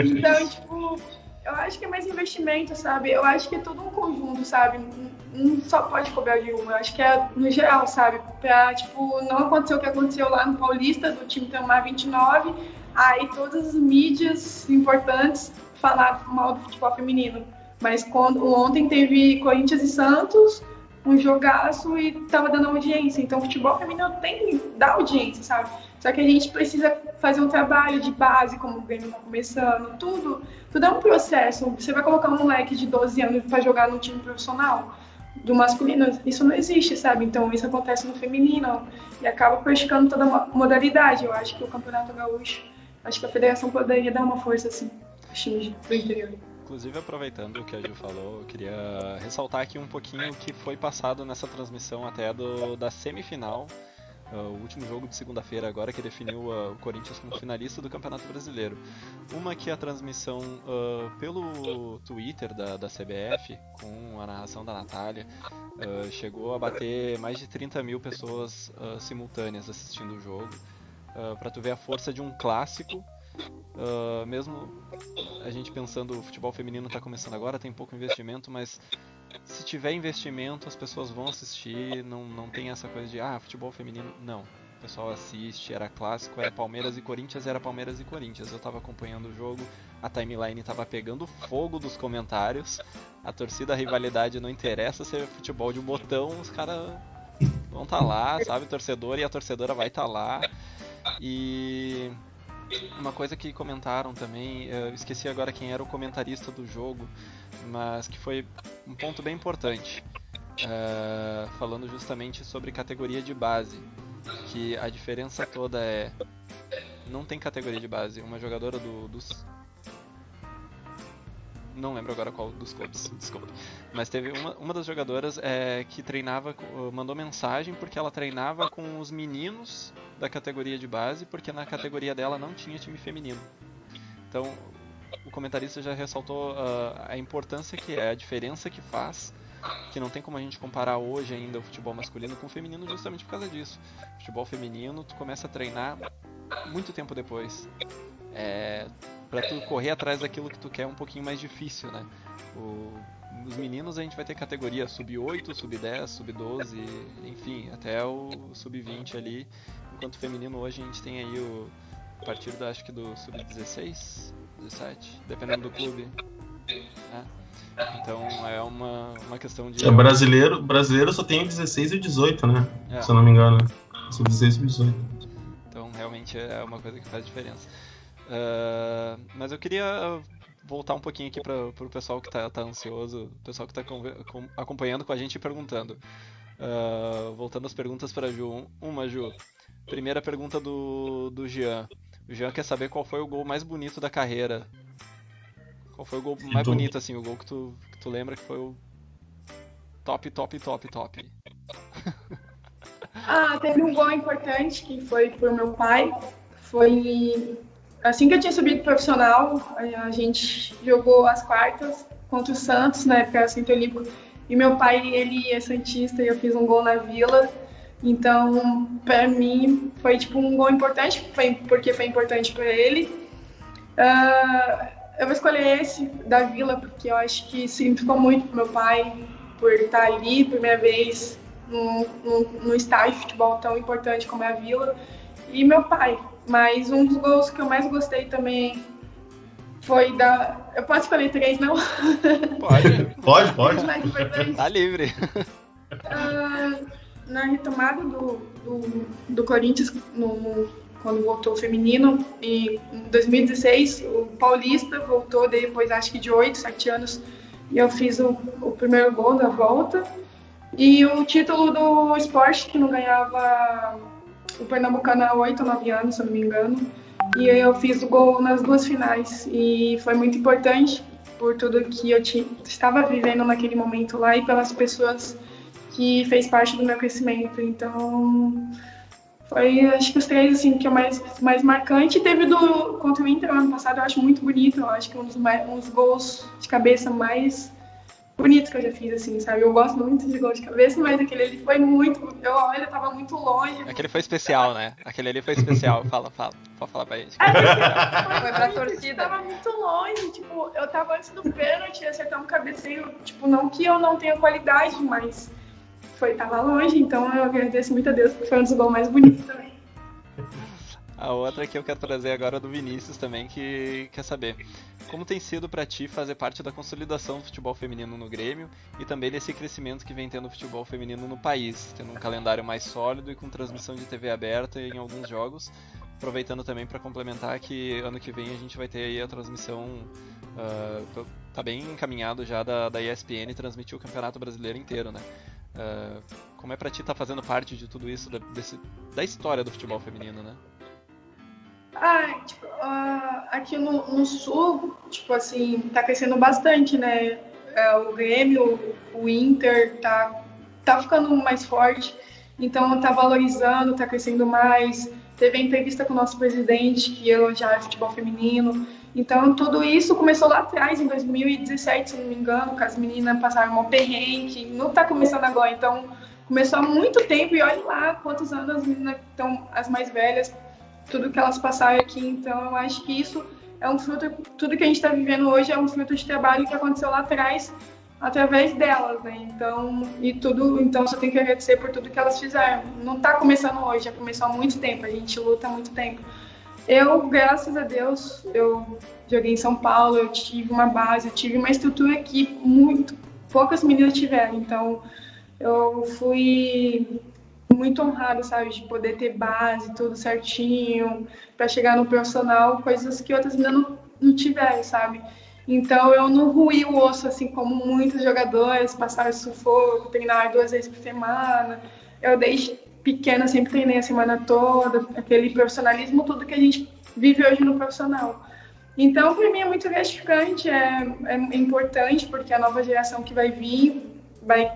B: Então, tipo, eu acho que é mais investimento, sabe? Eu acho que é todo um conjunto, sabe? Não só pode cobrar de uma, eu acho que é no geral, sabe? Pra, tipo, não acontecer o que aconteceu lá no Paulista, do time tomar 29, aí todas as mídias importantes falaram mal do futebol feminino. Mas ontem teve Corinthians e Santos, um jogaço e tava dando audiência. Então o futebol feminino tem que dar audiência, sabe? Só que a gente precisa fazer um trabalho de base, como o Grêmio tá começando, tudo é um processo. Você vai colocar um moleque de 12 anos para jogar no time profissional do masculino, isso não existe, sabe? Então isso acontece no feminino e acaba prejudicando toda a modalidade. Eu acho que o Campeonato Gaúcho, acho que a federação poderia dar uma força assim aos times do interior.
A: Inclusive, aproveitando o que a Ju falou, eu queria ressaltar aqui um pouquinho o que foi passado nessa transmissão até da semifinal, o último jogo de segunda-feira agora, que definiu o Corinthians como finalista do Campeonato Brasileiro. Uma que a transmissão pelo Twitter da CBF, com a narração da Natália, chegou a bater mais de 30 mil pessoas simultâneas assistindo o jogo, para tu ver a força de um clássico. Mesmo a gente pensando, o futebol feminino está começando agora, tem pouco investimento, mas se tiver investimento as pessoas vão assistir, não tem essa coisa de futebol feminino, não, o pessoal assiste, era clássico, era Palmeiras e Corinthians, era Palmeiras e Corinthians. Eu estava acompanhando o jogo, a timeline estava pegando fogo dos comentários, a torcida, a rivalidade não interessa, se é futebol de um botão, os caras vão estar lá, sabe, o torcedor e a torcedora vai estar lá. E uma coisa que comentaram também, eu esqueci agora quem era o comentarista do jogo, mas que foi um ponto bem importante, falando justamente sobre categoria de base, que a diferença toda não tem categoria de base. Uma jogadora dos... não lembro agora qual dos clubes, desculpa, mas teve uma das jogadoras que treinava, mandou mensagem porque ela treinava com os meninos da categoria de base, porque na categoria dela não tinha time feminino. Então o comentarista já ressaltou a importância que é, a diferença que faz, que não tem como a gente comparar hoje ainda o futebol masculino com o feminino justamente por causa disso. O futebol feminino tu começa a treinar muito tempo depois. Pra tu correr atrás daquilo que tu quer é um pouquinho mais difícil, né? Os meninos a gente vai ter categoria sub-8, sub-10, sub-12, enfim, até o sub-20 ali. Enquanto feminino hoje a gente tem aí a partir acho que do sub-16, 17, dependendo do clube. Então é uma questão de...
C: brasileiro só tem o 16 e o 18, né? Se eu não me engano. Sub-16 e sub-18.
A: Então realmente é uma coisa que faz diferença. Mas eu queria voltar um pouquinho aqui pro pessoal que tá ansioso, o pessoal que tá acompanhando com a gente e perguntando. Voltando as perguntas para Ju. Ju, primeira pergunta do Jean. O Jean quer saber qual foi o gol mais bonito da carreira. Qual foi o gol mais bonito, assim, o gol que tu lembra que foi o top.
B: Teve um gol importante que foi pro meu pai. Foi assim que eu tinha subido pro profissional, a gente jogou as quartas contra o Santos, na época era Centro Olímpico, e meu pai, ele é santista e eu fiz um gol na Vila. Então, pra mim, foi tipo um gol importante, porque foi importante pra ele. Eu vou escolher esse da Vila, porque eu acho que significou muito pro meu pai, por estar ali, primeira vez, num estádio de futebol tão importante como é a Vila. E meu pai. Mas um dos gols que eu mais gostei também foi da... Eu posso escolher 3, não?
C: Pode.
B: Mas foi 3.
A: Tá livre.
B: Na retomada do Corinthians, quando voltou o feminino, e em 2016 o Paulista voltou, depois acho que de 8, 7 anos, e eu fiz o primeiro gol da volta. E o título do esporte, que não ganhava o Pernambucano há 8 ou 9 anos, se eu não me engano. E eu fiz o gol nas 2 finais. E foi muito importante por tudo que eu estava vivendo naquele momento lá e pelas pessoas que fez parte do meu crescimento. Então, foi, acho que os 3, assim, que é mais marcante. Teve contra o Inter ano passado, eu acho muito bonito. Eu acho que um dos gols de cabeça mais bonitos que eu já fiz, assim, sabe? Eu gosto muito de gol de cabeça, mas aquele ali foi muito... Eu tava muito longe.
A: Aquele foi especial, né? Aquele ali foi especial. Fala. Pode falar pra gente.
E: Foi pra torcida.
B: Eu tava muito longe, tipo, eu tava antes do pênalti, ia acertar um cabeceio, tipo, não que eu não tenha qualidade, mas tava longe, então eu agradeço muito a Deus, porque foi um dos gols mais bonitos também.
A: A outra que eu quero trazer agora é do Vinícius também, que quer saber como tem sido pra ti fazer parte da consolidação do futebol feminino no Grêmio e também desse crescimento que vem tendo o futebol feminino no país, tendo um calendário mais sólido e com transmissão de TV aberta em alguns jogos, aproveitando também para complementar que ano que vem a gente vai ter aí a transmissão, tá bem encaminhado já da ESPN transmitir o Campeonato Brasileiro inteiro, né? Como é pra ti estar fazendo parte de tudo isso, da história do futebol feminino, né?
B: Aqui no Sul, tipo assim, tá crescendo bastante, né? O Grêmio, o Inter tá ficando mais forte, então tá valorizando, tá crescendo mais. Teve a entrevista com o nosso presidente, que elogiava o futebol feminino. Então, tudo isso começou lá atrás, em 2017, se não me engano, que as meninas passaram um perrengue, não tá começando agora. Então, começou há muito tempo, e olha lá quantos anos as meninas estão, as mais velhas, tudo que elas passaram aqui. Então, eu acho que isso é um fruto, tudo que a gente está vivendo hoje é um fruto de trabalho que aconteceu lá atrás, através delas, né? Então só tenho que agradecer por tudo que elas fizeram. Não está começando hoje, já começou há muito tempo, a gente luta há muito tempo. Eu, graças a Deus, eu joguei em São Paulo, eu tive uma base, eu tive uma estrutura que poucas meninas tiveram. Então, eu fui muito honrada, sabe, de poder ter base, tudo certinho, para chegar no profissional, coisas que outras meninas não tiveram, sabe? Então, eu não ruí o osso, assim, como muitos jogadores, passaram sufoco, treinar 2 vezes por semana. Eu, desde pequena, sempre treinei a semana toda, aquele profissionalismo, tudo que a gente vive hoje no profissional. Então, para mim, é muito gratificante, é importante, porque a nova geração que vai vir vai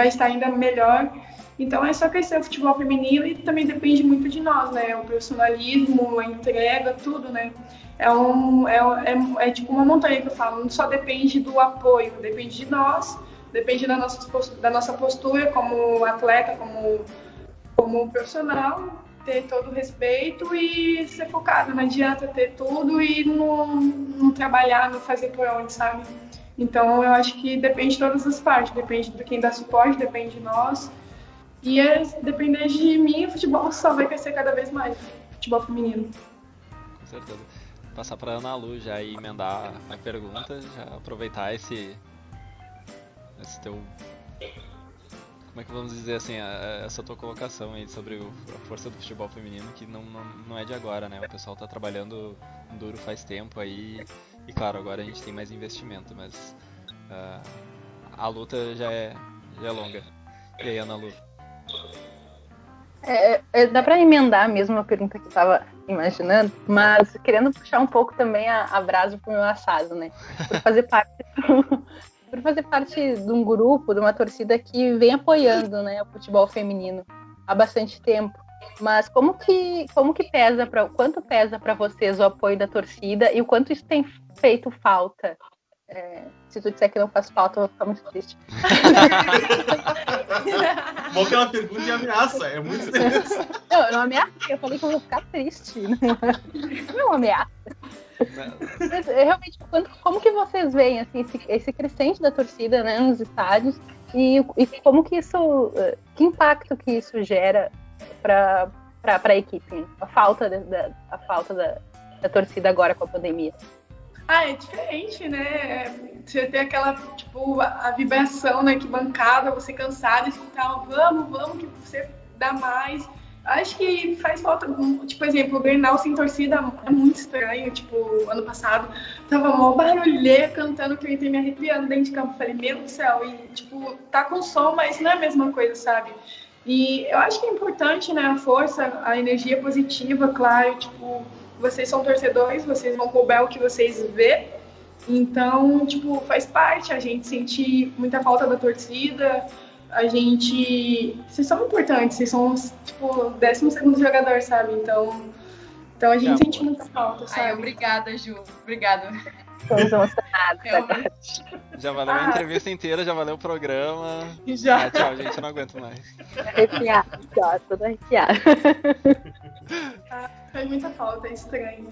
B: estar ainda melhor. Então, é só crescer o futebol feminino e também depende muito de nós, né? O profissionalismo, a entrega, tudo, né? É tipo uma montanha que eu falo, não só depende do apoio, depende de nós, depende da nossa postura como atleta, como profissional, ter todo o respeito e ser focado. Não adianta ter tudo e não trabalhar, não fazer por onde, sabe? Então, eu acho que depende de todas as partes, depende de quem dá suporte, depende de nós. E depender de mim, o futebol só vai crescer cada vez mais, futebol feminino.
A: Com certeza. Passar para Ana Lu já e emendar a pergunta, já aproveitar esse teu... Como é que vamos dizer assim, essa tua colocação aí sobre a força do futebol feminino, que não é de agora, né? O pessoal tá trabalhando duro faz tempo aí, e claro, agora a gente tem mais investimento, mas a luta já é longa. E aí, Ana Lu?
D: Dá para emendar mesmo a pergunta que eu estava imaginando, mas querendo puxar um pouco também a brasa pro meu assado, né? Por fazer parte de um grupo, de uma torcida que vem apoiando, né, o futebol feminino há bastante tempo. Mas quanto pesa para vocês o apoio da torcida e o quanto isso tem feito falta? Se tu disser que não faz falta, eu vou ficar muito triste.
C: Bom que ela pergunta e ameaça, é muito interessante.
D: Não, eu não ameacei, eu falei que eu vou ficar triste. Não é uma ameaça. Mas, realmente, como que vocês veem assim, esse crescente da torcida, né, nos estádios e como que isso, que impacto que isso gera para a equipe, a falta da torcida agora com a pandemia?
B: É diferente, né? Você ter aquela, tipo, a vibração na arquibancada, você cansado, escutar, vamos, que você dá mais. Acho que faz falta, tipo, por exemplo, o Grenal sem torcida é muito estranho, tipo, ano passado, tava mó barulheira cantando que eu entrei me arrepiando dentro de campo, falei, meu Deus do céu, e, tipo, tá com som, mas não é a mesma coisa, sabe? E eu acho que é importante, né, a força, a energia positiva, claro, tipo, vocês são torcedores, vocês vão cobrar o que vocês vê, então, tipo, faz parte a gente sentir muita falta da torcida, a gente... Vocês são importantes, vocês são, tipo, o 12º jogador, sabe? Então a gente sente muita falta, sabe?
E: Obrigada, Ju. Obrigada.
D: Estamos emocionados agora.
A: Já valeu a entrevista inteira, já valeu o programa.
B: Já.
A: Tchau, gente, eu não aguento mais.
D: Arrepiado, ó, tudo arrepiado.
B: Faz muita falta, é estranho.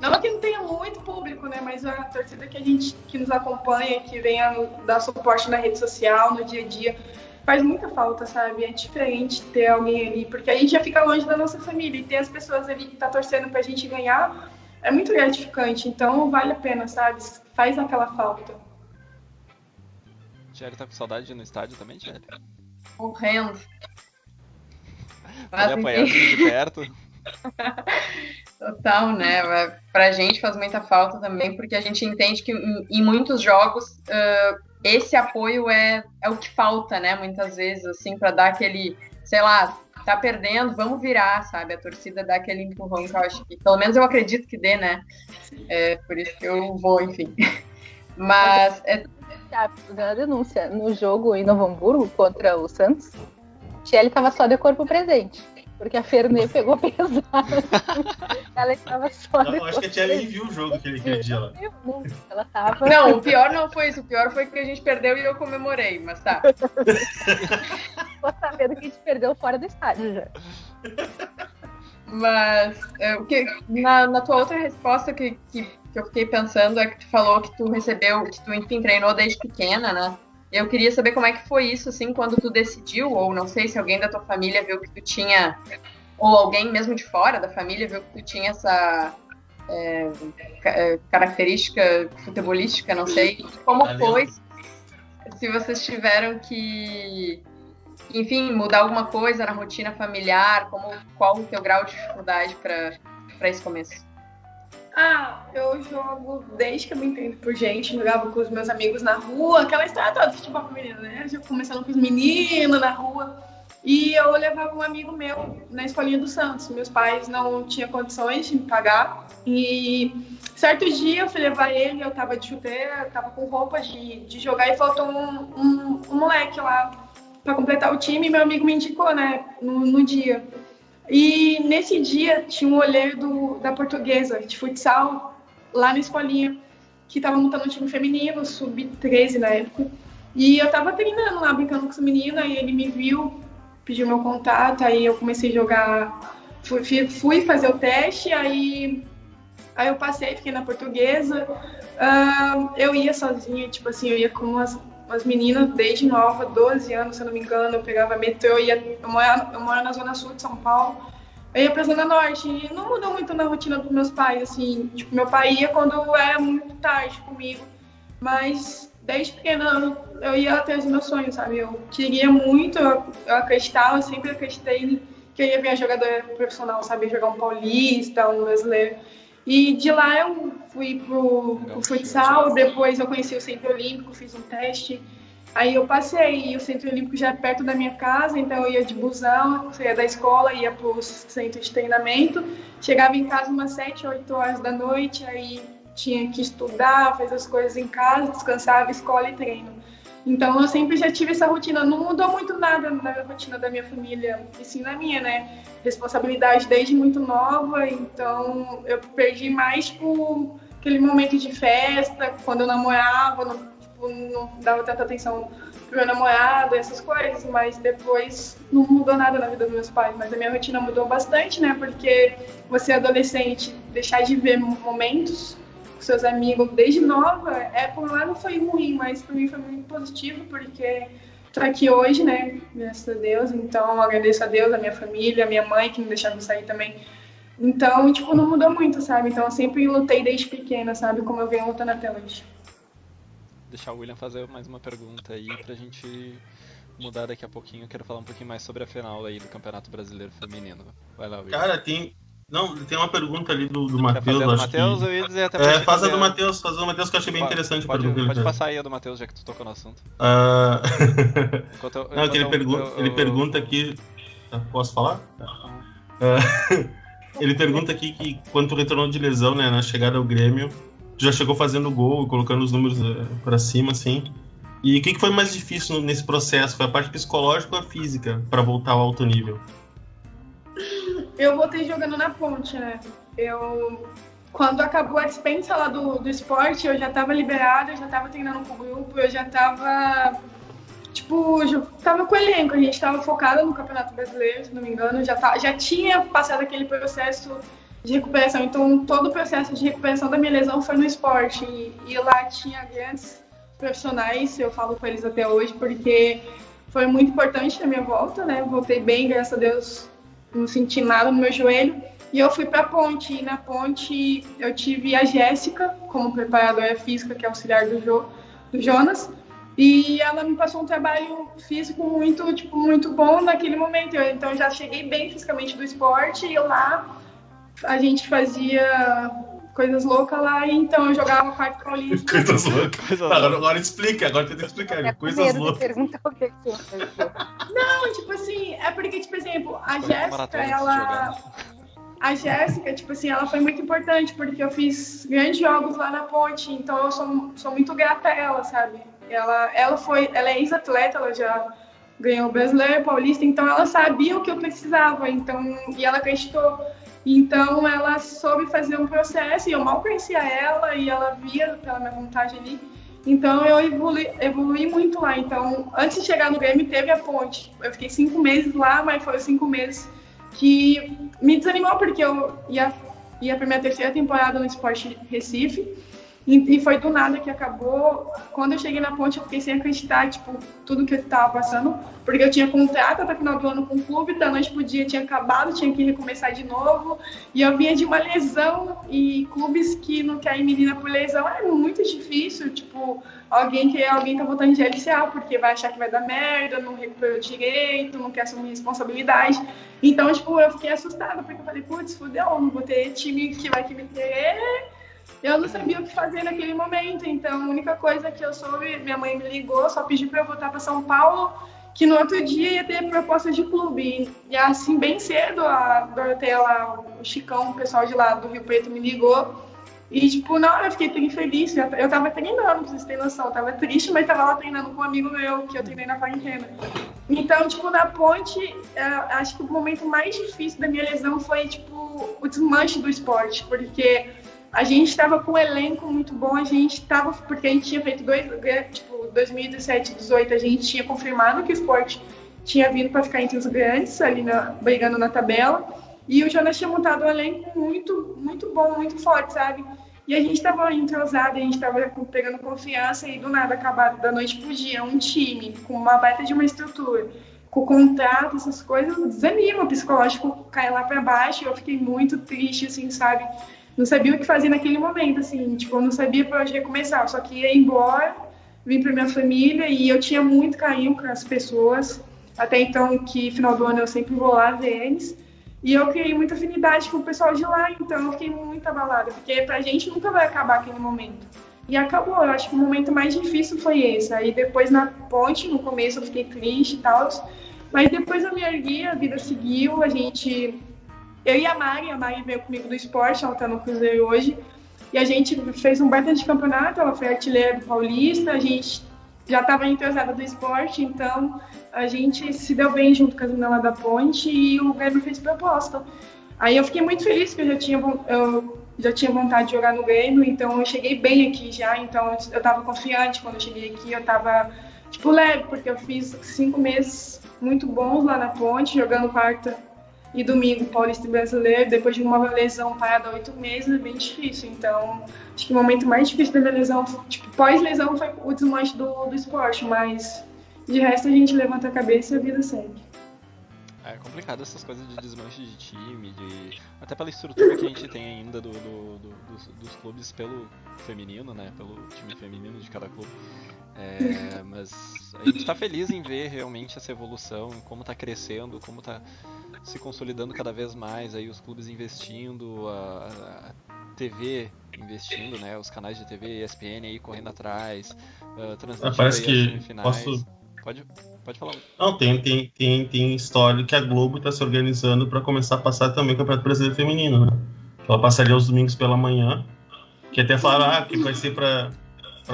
B: Não que não tenha muito público, né? Mas a torcida que nos acompanha, que vem dar suporte na rede social, no dia a dia, faz muita falta, sabe? É diferente ter alguém ali, porque a gente já fica longe da nossa família e ter as pessoas ali que tá torcendo pra gente ganhar é muito gratificante, então vale a pena, sabe? Faz aquela falta.
A: Tchelle tá com saudade de ir no estádio também, Tchelle?
E: Morrendo.
A: Pode apoiar de perto.
E: Total, né? Pra gente faz muita falta também, porque a gente entende que em muitos jogos esse apoio é o que falta, né? Muitas vezes, assim, pra dar aquele, sei lá, tá perdendo, vamos virar, sabe? A torcida dá aquele empurrão que eu acho que, pelo menos eu acredito que dê, né? Por isso que eu vou, enfim. Mas...
D: Fazendo a denúncia, no jogo em Novo Hamburgo contra o Santos, Tchelle tava só de corpo presente. Porque a Fernê pegou pesado. Ela estava só.
C: Não, acho que a Tchelle nem viu o jogo aquele dia lá.
D: Ela tava.
E: Não, o pior não foi isso. O pior foi que a gente perdeu e eu comemorei, mas tá.
D: Tô sabendo que a gente perdeu fora do estádio já.
E: Mas na tua outra resposta que eu fiquei pensando é que tu falou que tu recebeu, que tu, enfim, treinou desde pequena, né? Eu queria saber como é que foi isso, assim, quando tu decidiu, ou não sei se alguém da tua família viu que tu tinha, ou alguém mesmo de fora da família viu que tu tinha essa característica futebolística, não sei. Como foi, se vocês tiveram que, enfim, mudar alguma coisa na rotina familiar, qual o teu grau de dificuldade para esse começo?
B: Eu jogo desde que eu me entendo por gente, jogava com os meus amigos na rua, aquela história toda de futebol feminino, né? Já começando com os meninos na rua. E eu levava um amigo meu na escolinha do Santos. Meus pais não tinham condições de me pagar. E certo dia eu fui levar ele, eu tava de chuteira, tava com roupa de jogar e faltou um moleque lá pra completar o time e meu amigo me indicou, né, no dia. E nesse dia tinha um olheiro da Portuguesa, de futsal, lá na escolinha, que tava montando um time feminino, sub-13 na época. E eu tava treinando lá, brincando com essa menina, e ele me viu, pediu meu contato, aí eu comecei a jogar, fui fazer o teste, aí eu passei, fiquei na Portuguesa. Eu ia sozinha, tipo assim, eu ia com umas meninas desde nova, 12 anos, se eu não me engano, eu pegava metrô, eu moro na zona sul de São Paulo, eu ia pra zona norte, e não mudou muito na rotina dos meus pais, assim, tipo, meu pai ia quando era muito tarde comigo, mas desde pequena eu ia atrás dos meus sonhos, sabe, eu queria muito, eu acreditava, eu sempre acreditei que eu ia virar jogadora profissional, sabe, jogar um paulista, um brasileiro. E de lá eu fui pro futsal, depois eu conheci o Centro Olímpico, fiz um teste, aí eu passei, e o Centro Olímpico já é perto da minha casa, então eu ia de busão, saía da escola, ia pro centro de treinamento, chegava em casa umas 7, 8 horas da noite, aí tinha que estudar, fazer as coisas em casa, descansava, escola e treino. Então eu sempre já tive essa rotina, não mudou muito nada na rotina da minha família, e sim na minha, né? Responsabilidade desde muito nova, então eu perdi mais por aquele momento de festa, quando eu namorava, não dava tanta atenção pro meu namorado, essas coisas, mas depois não mudou nada na vida dos meus pais, mas a minha rotina mudou bastante, né? Porque você adolescente, deixar de ver momentos seus amigos desde nova, por um lado foi ruim, mas para mim foi muito positivo, porque estou aqui hoje, né, graças a Deus, então agradeço a Deus, a minha família, a minha mãe, que me deixava sair também Então, tipo, não mudou muito, sabe? Então eu sempre lutei desde pequena, sabe? Como eu venho lutando até hoje.
A: Deixar o William fazer mais uma pergunta aí pra gente mudar daqui a pouquinho. Eu quero falar um pouquinho mais sobre a final aí do Campeonato Brasileiro Feminino. Vai lá, William.
C: Cara, tem uma pergunta ali do
A: Quer
C: Matheus.
A: fazer a do
C: Acho
A: Matheus?
C: que...
A: Eu ia dizer até pra gente
C: faz a
A: fazer
C: do Matheus, que eu achei bem interessante a pergunta dele.
A: Pode passar aí a do Matheus, já que tu tocou no assunto.
C: Não, que ele pergunta aqui... Posso falar? Ele pergunta aqui que quando tu retornou de lesão, né, na chegada ao Grêmio, tu já chegou fazendo gol, colocando os números pra cima, assim. E o que foi mais difícil nesse processo? Foi a parte psicológica ou a física para voltar ao alto nível?
B: Eu voltei jogando na Ponte, né? Quando acabou a dispensa lá do esporte, eu já tava liberada, eu já tava treinando com o grupo, eu já tava... Tipo, já tava com o elenco, a gente tava focada no Campeonato Brasileiro, se não me engano, já tinha passado aquele processo de recuperação, então todo o processo de recuperação da minha lesão foi no esporte, e lá tinha grandes profissionais, eu falo com eles até hoje, porque foi muito importante na minha volta, né, voltei bem, graças a Deus, não senti nada no meu joelho, e eu fui pra Ponte, e na Ponte eu tive a Jéssica como preparadora física, que é auxiliar do Jonas, e ela me passou um trabalho físico muito bom naquele momento. Então eu já cheguei bem fisicamente do esporte e lá a gente fazia coisas loucas lá, e então eu jogava quarto paulista.
C: Coisas loucas. Agora explica, agora tenta explicar. Coisas loucas.
D: Pergunta o que
B: Não, tipo assim, é porque, tipo, exemplo, a Jéssica, tipo assim, ela foi muito importante porque eu fiz grandes jogos lá na Ponte, então eu sou muito grata a ela, sabe? Ela é ex-atleta, ela já ganhou o Brasileiro, Paulista, então ela sabia o que eu precisava, então, e ela acreditou. Então ela soube fazer um processo, e eu mal conhecia ela, e ela via pela minha vontade ali. Então eu evolui muito lá. Então, antes de chegar no Grêmio, teve a Ponte. Eu fiquei 5 meses lá, mas foram 5 meses que me desanimou, porque eu ia pra minha terceira temporada no Sport Recife. E foi do nada que acabou. Quando eu cheguei na Ponte, eu fiquei sem acreditar, tipo, tudo que eu tava passando, porque eu tinha contrato até o final do ano com o clube, da noite pro dia tinha acabado, tinha que recomeçar de novo, e eu vinha de uma lesão, e clubes que não querem menina por lesão é muito difícil, tipo, alguém tá voltando de LCA, porque vai achar que vai dar merda, não recuperou direito, não quer assumir responsabilidade. Então, tipo, eu fiquei assustada, porque eu falei, putz, fudeu, não vou ter time que vai me querer. Eu não sabia o que fazer naquele momento, então a única coisa que eu soube, minha mãe me ligou, só pediu para eu voltar para São Paulo, que no outro dia ia ter proposta de clube. E assim, bem cedo, a Doroteia lá, o Chicão, o pessoal de lá do Rio Preto me ligou. E, tipo, na hora eu fiquei bem feliz. Eu tava treinando, pra vocês terem noção. Eu tava triste, mas tava lá treinando com um amigo meu, que eu treinei na quarentena. Então, tipo, na Ponte, acho que o momento mais difícil da minha lesão foi, tipo, o desmanche do esporte, porque a gente estava com um elenco muito bom, porque a gente tinha feito 2017, 2018, a gente tinha confirmado que o esporte tinha vindo para ficar entre os grandes, ali brigando na tabela, e o Jonas tinha montado um elenco muito, muito bom, muito forte, sabe? E a gente estava entrosado, a gente estava pegando confiança, e do nada, acabar da noite pro dia, um time com uma baita de uma estrutura, com contrato, essas coisas, desanima, o psicológico cai lá para baixo, e eu fiquei muito triste, assim, sabe? Não sabia o que fazer naquele momento, assim, tipo, eu não sabia para onde recomeçar, eu só queria ir embora, vim para minha família, e eu tinha muito carinho com as pessoas, até então, que final do ano eu sempre vou lá ver eles, e eu criei muita afinidade com o pessoal de lá, então eu fiquei muito abalada, porque pra gente nunca vai acabar aquele momento. E acabou, eu acho que o momento mais difícil foi esse, aí depois na Ponte, no começo eu fiquei triste e tal, mas depois eu me ergui, a vida seguiu, eu e a Mari veio comigo do esporte, ela tá no Cruzeiro hoje, e a gente fez um baita de campeonato, ela foi artilheira do Paulista, a gente já estava entrosada do esporte, então a gente se deu bem junto com as meninas lá da Ponte e o Grêmio fez proposta. Aí eu fiquei muito feliz, porque eu já tinha vontade de jogar no Grêmio, então eu cheguei bem aqui já, então eu estava confiante quando eu cheguei aqui, eu estava tipo leve, porque eu fiz 5 meses muito bons lá na Ponte, jogando quarta e domingo Paulista e Brasileiro, depois de uma lesão parada 8 meses, é bem difícil. Então, acho que o momento mais difícil da minha lesão, tipo, pós-lesão, foi o desmanche do esporte, mas de resto a gente levanta a cabeça e a vida segue.
A: É complicado essas coisas de desmanche de time, até pela estrutura que a gente tem ainda dos clubes pelo feminino, né? Pelo time feminino de cada clube. Mas a gente tá feliz em ver realmente essa evolução, como tá crescendo, como tá se consolidando cada vez mais, aí os clubes investindo, a TV investindo, né? Os canais de TV, ESPN aí correndo atrás, transmitindo
C: Parece
A: aí
C: que
A: as semifinais. Pode falar.
C: Não, tem história que a Globo está se organizando para começar a passar também o Campeonato Brasileiro Feminino, né? Ela passaria aos domingos pela manhã, que até falaram que vai ser para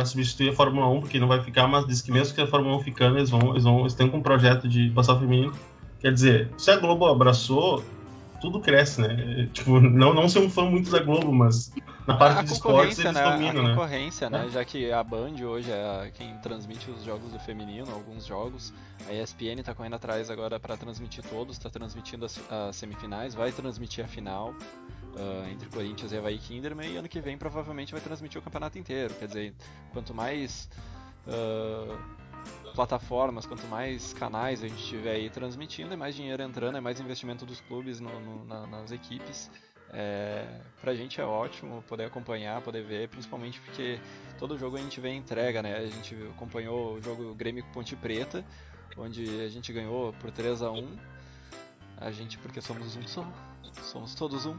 C: substituir a Fórmula 1, porque não vai ficar, mas diz que mesmo que a Fórmula 1 ficando, eles têm um projeto de passar o feminino. Quer dizer, se a Globo abraçou, tudo cresce, né? Tipo, não ser um fã muito da Globo, mas na parte de esportes eles dominam, né?
A: A concorrência, né? Já que a Band hoje é quem transmite os jogos do feminino, alguns jogos. A ESPN tá correndo atrás agora para transmitir todos, tá transmitindo as semifinais, vai transmitir a final entre Corinthians e Avaí Kinderman, e ano que vem provavelmente vai transmitir o campeonato inteiro. Quer dizer, quanto mais plataformas, quanto mais canais a gente tiver aí transmitindo, é mais dinheiro entrando, é mais investimento dos clubes nas equipes. Pra gente é ótimo poder acompanhar, poder ver, principalmente porque todo jogo a gente vê entrega, né? A gente acompanhou o jogo Grêmio Ponte Preta, onde a gente ganhou por 3-1. A gente, porque somos um só, somos todos um.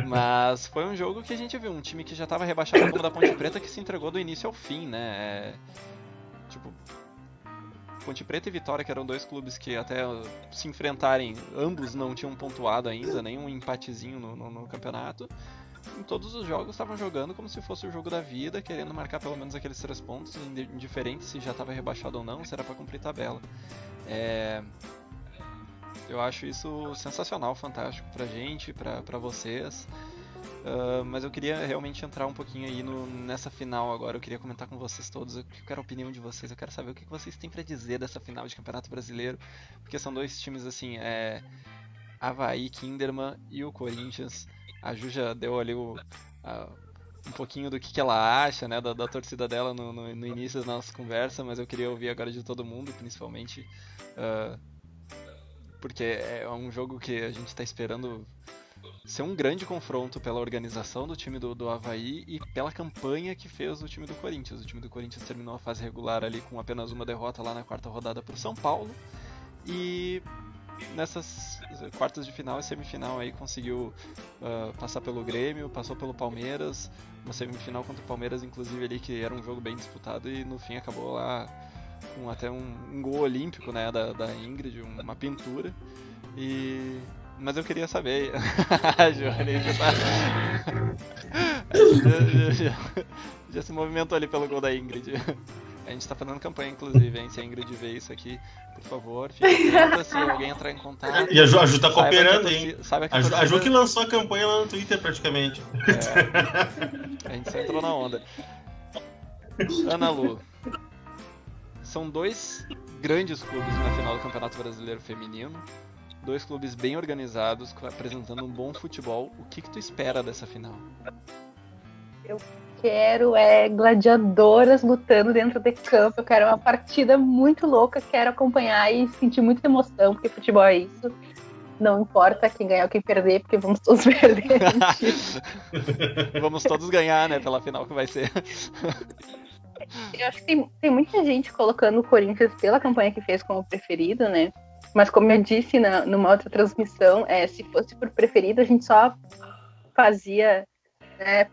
A: Mas foi um jogo que a gente viu, um time que já estava rebaixado como da Ponte Preta, que se entregou do início ao fim, né? Tipo, Ponte Preta e Vitória, que eram dois clubes que até se enfrentarem, ambos não tinham pontuado ainda, nenhum empatezinho no campeonato. Em todos os jogos estavam jogando como se fosse o jogo da vida, querendo marcar pelo menos aqueles 3 pontos, indiferente se já estava rebaixado ou não, se era para cumprir tabela. Eu acho isso sensacional, fantástico pra gente, pra vocês. Mas eu queria realmente entrar um pouquinho aí nessa final agora. Eu queria comentar com vocês todos, eu quero a opinião de vocês, eu quero saber o que vocês têm pra dizer dessa final de Campeonato Brasileiro, porque são dois times assim, Avaí, Kinderman e o Corinthians. A Ju já deu ali um pouquinho do que ela acha, né, da torcida dela no início da nossa conversa, mas eu queria ouvir agora de todo mundo, principalmente porque é um jogo que a gente está esperando ser um grande confronto pela organização do time do Avaí e pela campanha que fez o time do Corinthians. O time do Corinthians terminou a fase regular ali com apenas uma derrota lá na 4ª rodada para o São Paulo, e nessas quartas de final e semifinal aí conseguiu passar pelo Grêmio, passou pelo Palmeiras, uma semifinal contra o Palmeiras inclusive ali, que era um jogo bem disputado, e no fim acabou lá com até um gol olímpico, né, da Ingrid, uma pintura. Mas eu queria saber, a Joane já se movimentou ali pelo gol da Ingrid. A gente tá fazendo campanha, inclusive, hein? Se a Ingrid ver isso aqui, por favor, fique atenta, se alguém entrar em contato.
C: E a Ju tá cooperando, hein?
A: A
C: Ju que lançou a campanha lá no Twitter, praticamente.
A: A gente só entrou na onda. Ana Lu, são dois grandes clubes na final do Campeonato Brasileiro Feminino. Dois clubes bem organizados, apresentando um bom futebol. O que tu espera dessa final?
D: Eu quero gladiadoras lutando dentro de campo. Eu quero uma partida muito louca. Quero acompanhar e sentir muita emoção, porque futebol é isso. Não importa quem ganhar ou quem perder, porque vamos todos perder.
A: Vamos todos ganhar, né? Pela final que vai ser.
D: Eu acho que tem muita gente colocando o Corinthians pela campanha que fez como preferido, né? Mas como eu disse numa outra transmissão, se fosse por preferido, a gente só fazia, né,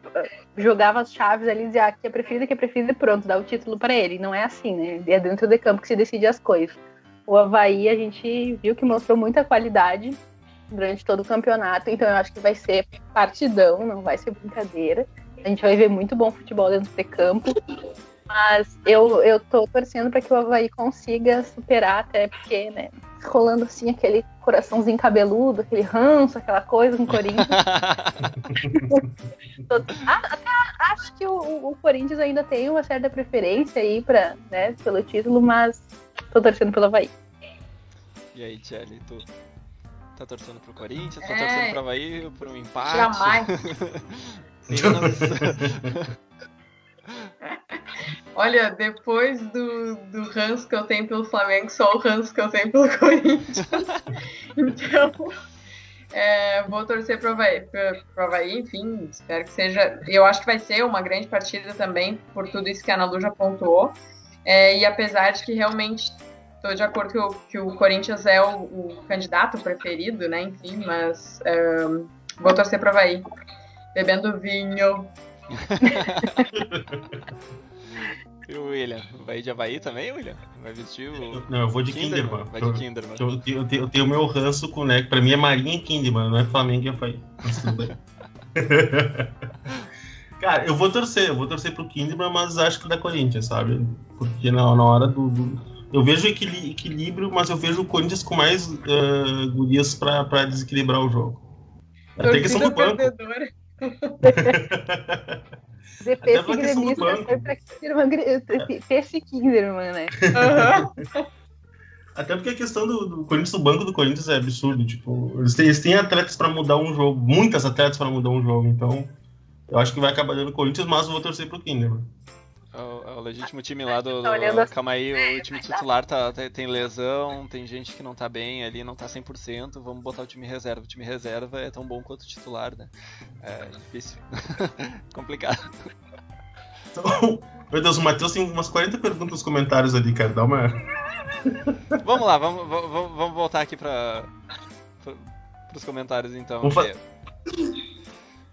D: jogava as chaves ali e dizia que é preferido e pronto, dá o título para ele. Não é assim, né? É dentro do campo que se decide as coisas. O Avaí, a gente viu que mostrou muita qualidade durante todo o campeonato, então eu acho que vai ser partidão, não vai ser brincadeira. A gente vai ver muito bom futebol dentro de campo. Mas eu tô torcendo para que o Avaí consiga superar, até porque, né, rolando assim aquele coraçãozinho cabeludo, aquele ranço, aquela coisa com o Corinthians. Até acho que o Corinthians ainda tem uma certa preferência aí né, pelo título, mas tô torcendo pelo Avaí.
A: E aí, Tchelle, tu tá torcendo pro Corinthians, tá torcendo pro Avaí, pro empate?
E: Jamais. Olha, depois do ranço que eu tenho pelo Flamengo, só o ranço que eu tenho pelo Corinthians. Então, vou torcer pro Avaí, enfim, espero que seja... Eu acho que vai ser uma grande partida também, por tudo isso que a Ana Lu já pontuou. E apesar de que realmente estou de acordo que o Corinthians é o candidato preferido, né? Enfim, mas vou torcer pro Avaí. Bebendo vinho.
A: E o William? Vai de Avaí também, William? Vai vestir o...
C: Não, eu vou de Kinderman.
A: Vai de Kinderman.
C: Eu tenho o meu ranço com, né? Pra mim é Marinha e Kinderman, não é Flamengo e Avaí. Mas tudo bem. Cara, eu vou torcer pro Kinderman, mas acho que da Corinthians, sabe? Porque na hora eu vejo equilíbrio, mas eu vejo o Corinthians com mais gurias pra desequilibrar o jogo. Até questão do banco.
D: Defesa gremista foi pra ter esse Kinderman, né?
E: Uhum.
C: Até porque a questão do Corinthians, do banco do Corinthians é absurdo. Tipo, eles têm atletas pra mudar um jogo, muitas atletas pra mudar um jogo, então eu acho que vai acabar dando o Corinthians, mas eu vou torcer pro Kinderman.
A: O legítimo time lá do... Calma aí, o time titular tem lesão, tem gente que não tá bem ali, não tá 100%, vamos botar o time reserva. O time reserva é tão bom quanto o titular, né? É difícil. Complicado.
C: Então, meu Deus, o Matheus tem umas 40 perguntas nos comentários ali, cara, dá uma...
A: Vamos lá, vamos voltar aqui pros comentários então.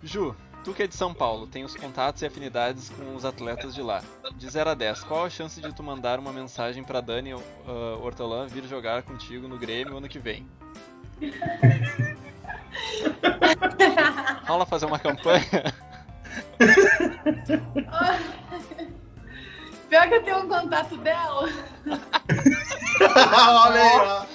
A: Ju, tu que é de São Paulo, tem os contatos e afinidades com os atletas de lá. De 0 a 10, qual a chance de tu mandar uma mensagem pra Dani Hortolã vir jogar contigo no Grêmio ano que vem? Rola fazer uma campanha?
B: Pior que eu tenho um contato dela.
C: Olha aí, ó.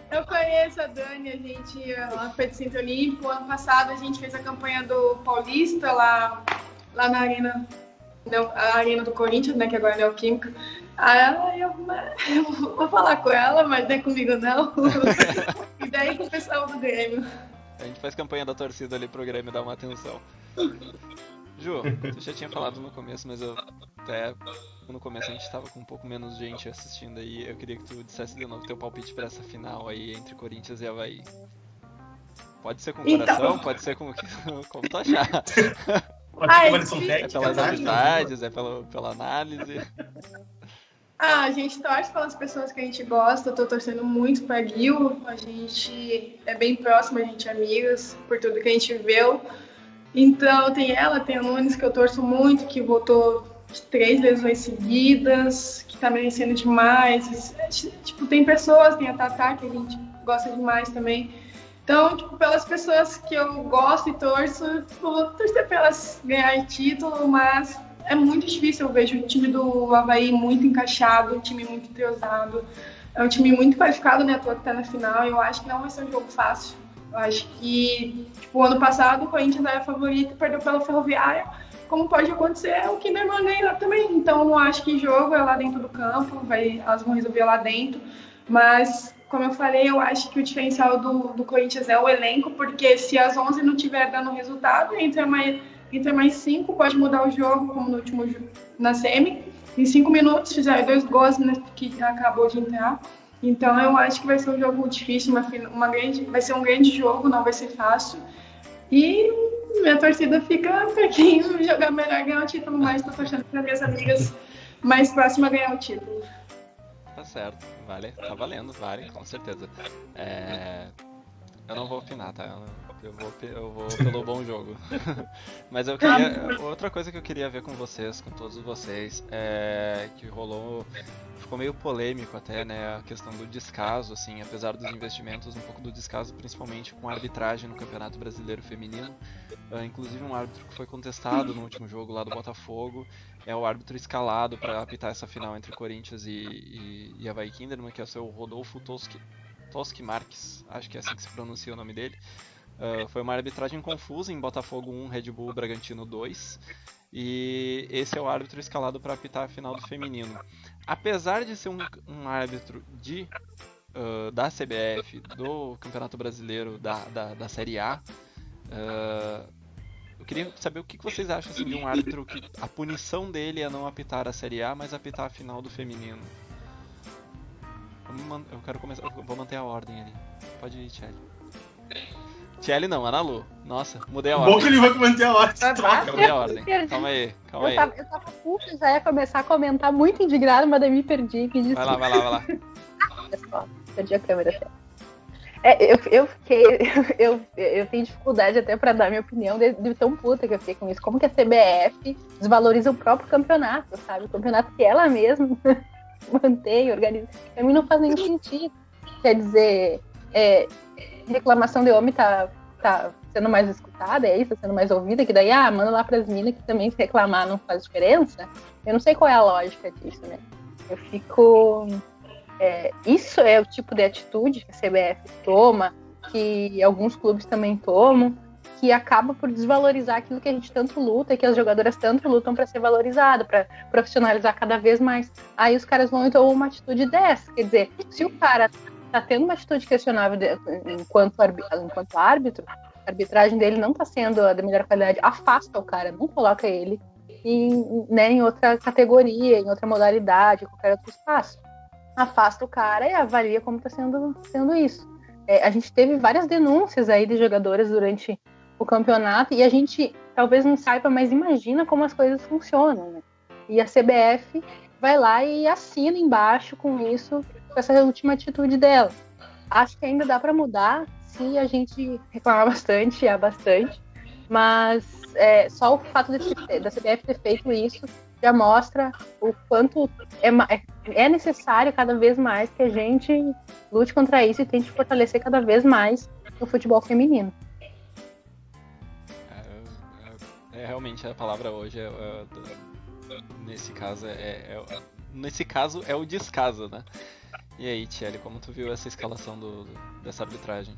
B: Eu conheço a Dani, ela foi de Centro Olímpico. Ano passado a gente fez a campanha do Paulista lá na arena, a arena do Corinthians, né, que agora é Neoquímica. Aí eu vou falar com ela, mas não é comigo não. E daí com o pessoal do Grêmio.
A: A gente faz campanha da torcida ali pro Grêmio dar uma atenção. Ju, tu já tinha falado no começo, mas até no começo a gente tava com um pouco menos gente assistindo aí. Eu queria que tu dissesse de novo teu palpite pra essa final aí entre Corinthians e Avaí. Pode ser com o coração, pode ser com como tu achar.
C: É
A: pelas amizades, é pela análise.
B: A gente torce pelas pessoas que a gente gosta. Eu tô torcendo muito pra Gil. A gente é bem próximo, a gente é amigas por tudo que a gente viveu. Então tem ela, tem a Nunes, que eu torço muito, que voltou 3 lesões seguidas, que tá merecendo demais. Tipo, tem pessoas, tem a Tatá, que a gente gosta demais também. Então, tipo, pelas pessoas que eu gosto e torço, vou torcer pra elas ganharem título, mas é muito difícil. Eu vejo o time do Avaí muito encaixado, um time muito entrosado. É um time muito qualificado, né? A toa que tá na final. Eu acho que não vai ser um jogo fácil. Eu acho que, tipo, ano passado o Corinthians era favorito e perdeu pela Ferroviária. Como pode acontecer, o Kinderman ganha também. Então, eu acho que jogo é lá dentro do campo, elas vão resolver lá dentro. Mas, como eu falei, eu acho que o diferencial do Corinthians é o elenco, porque se as 11 não tiver dando resultado, entra mais 5, pode mudar o jogo, como no último na semi. Em 5 minutos, fizeram 2 gols, né, que acabou de entrar. Então eu acho que vai ser um jogo difícil, vai ser um grande jogo, não vai ser fácil. E minha torcida fica para quem jogar melhor ganhar o título, mas tô torcendo para minhas amigas mais próximas ganhar o título.
A: Tá certo, vale, tá valendo, vale, com certeza. Eu não vou opinar, tá? Eu vou pelo bom jogo. Mas eu queria. Outra coisa que eu queria ver com vocês, com todos vocês, que ficou meio polêmico até, né? A questão do descaso, assim, apesar dos investimentos, um pouco do descaso, principalmente com a arbitragem no Campeonato Brasileiro Feminino. Inclusive um árbitro que foi contestado no último jogo lá do Botafogo. É o árbitro escalado para apitar essa final entre Corinthians e Avaí Kinderman, que é o seu Rodolfo Toschi Marques, acho que é assim que se pronuncia o nome dele. Foi uma arbitragem confusa em Botafogo 1, Red Bull Bragantino 2. E esse é o árbitro escalado para apitar a final do feminino. Apesar de ser um árbitro da CBF, do Campeonato Brasileiro, da Série A, eu queria saber o que vocês acham assim, de um árbitro que a punição dele é não apitar a Série A, mas apitar a final do feminino. Eu quero começar, eu vou manter a ordem ali. Pode ir, Tchelle. Tchelle não, Ana Lu. Nossa, mudei a ordem.
C: Bom que ele vai manter a ordem.
A: Mudei a ordem. Calma aí.
D: Eu tava puta, já ia começar a comentar muito indignado, mas daí me perdi.
A: Vai lá.
D: Perdi a câmera até. Eu tenho dificuldade até pra dar minha opinião de tão puta que eu fiquei com isso. Como que a CBF desvaloriza o próprio campeonato, sabe? O campeonato que ela mesma mantém, organiza. Pra mim não faz nenhum sentido. Quer dizer, reclamação de homem tá sendo mais escutada, é isso? Tá sendo mais ouvida, que daí, manda lá pras minas que também se reclamar não faz diferença. Eu não sei qual é a lógica disso, né? Eu fico... isso é o tipo de atitude que a CBF toma, que alguns clubes também tomam, que acaba por desvalorizar aquilo que a gente tanto luta, que as jogadoras tanto lutam para ser valorizado, para profissionalizar cada vez mais. Aí os caras vão e tomam uma atitude dessa. Quer dizer, se o cara tá tendo uma atitude questionável enquanto árbitro, a arbitragem dele não tá sendo a da melhor qualidade, afasta o cara, não coloca ele em outra categoria, em outra modalidade, em qualquer outro espaço. Afasta o cara e avalia como está sendo isso. A gente teve várias denúncias aí de jogadoras durante o campeonato e a gente talvez não saiba, mas imagina como as coisas funcionam, né? E a CBF vai lá e assina embaixo com isso, com essa última atitude dela. Acho que ainda dá para mudar se a gente reclamar bastante, mas só o fato da CBF ter feito isso já mostra o quanto é necessário cada vez mais que a gente lute contra isso e tente fortalecer cada vez mais o futebol feminino.
A: Realmente a palavra hoje nesse caso é o descaso, né? E aí, Tchelle, como tu viu essa escalação dessa arbitragem?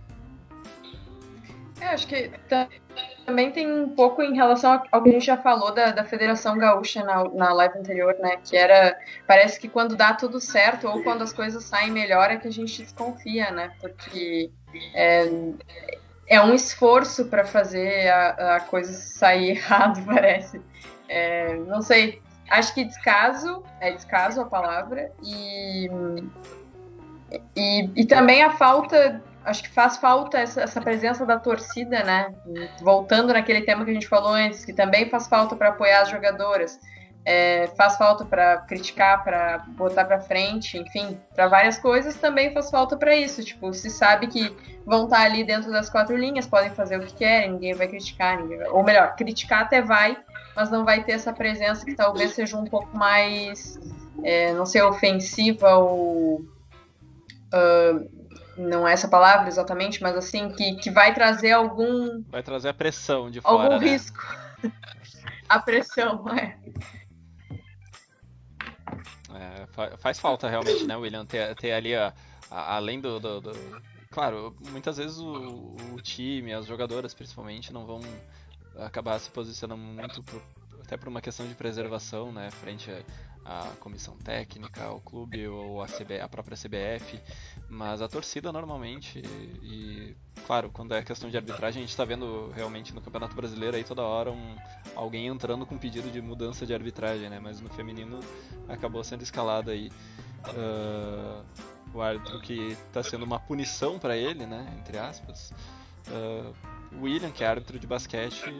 E: Acho que também tem um pouco em relação ao que a gente já falou da Federação Gaúcha na live anterior, né? Que parece que quando dá tudo certo ou quando as coisas saem melhor é que a gente desconfia, né? Porque é um esforço para fazer a coisa sair errado, parece. Não sei, acho que descaso a palavra e também a falta. Acho que faz falta essa presença da torcida, né? Voltando naquele tema que a gente falou antes, que também faz falta para apoiar as jogadoras, faz falta para criticar, para botar para frente, enfim, para várias coisas também faz falta para isso. Tipo, se sabe que vão estar ali dentro das 4 linhas, podem fazer o que querem, ninguém vai criticar, ou melhor, criticar até vai, mas não vai ter essa presença que talvez seja um pouco mais, não sei, ofensiva ou... não é essa palavra exatamente, mas assim, que vai trazer
A: vai trazer a pressão de fora,
E: algum risco. A pressão,
A: faz falta realmente, né, William, ter ali, além do... Claro, muitas vezes o time, as jogadoras principalmente, não vão acabar se posicionando muito, até por uma questão de preservação, né, frente a comissão técnica, ao clube ou a própria CBF, mas a torcida normalmente, e claro, quando é questão de arbitragem, a gente está vendo realmente no Campeonato Brasileiro aí toda hora alguém entrando com pedido de mudança de arbitragem, né? Mas no feminino acabou sendo escalado aí o árbitro que está sendo uma punição para ele, né? Entre aspas. O William, que é árbitro de basquete,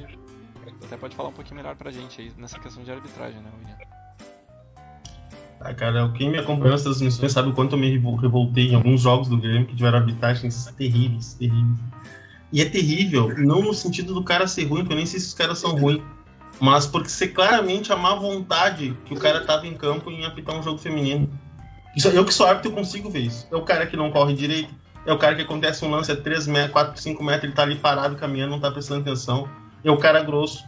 A: até pode falar um pouquinho melhor pra gente aí nessa questão de arbitragem, né, William?
C: Cara, quem me acompanhou nessas transmissões sabe o quanto eu me revoltei em alguns jogos do Grêmio que tiveram arbitragens terríveis. E é terrível, não no sentido do cara ser ruim, porque eu nem sei se os caras são ruins, mas porque ser claramente a má vontade que o cara tava em campo em apitar um jogo feminino. Eu que sou árbitro, eu consigo ver isso. É o cara que não corre direito, é o cara que acontece um lance a 3 metros, 4, 5 metros, ele tá ali parado, caminhando, não tá prestando atenção. É o cara grosso,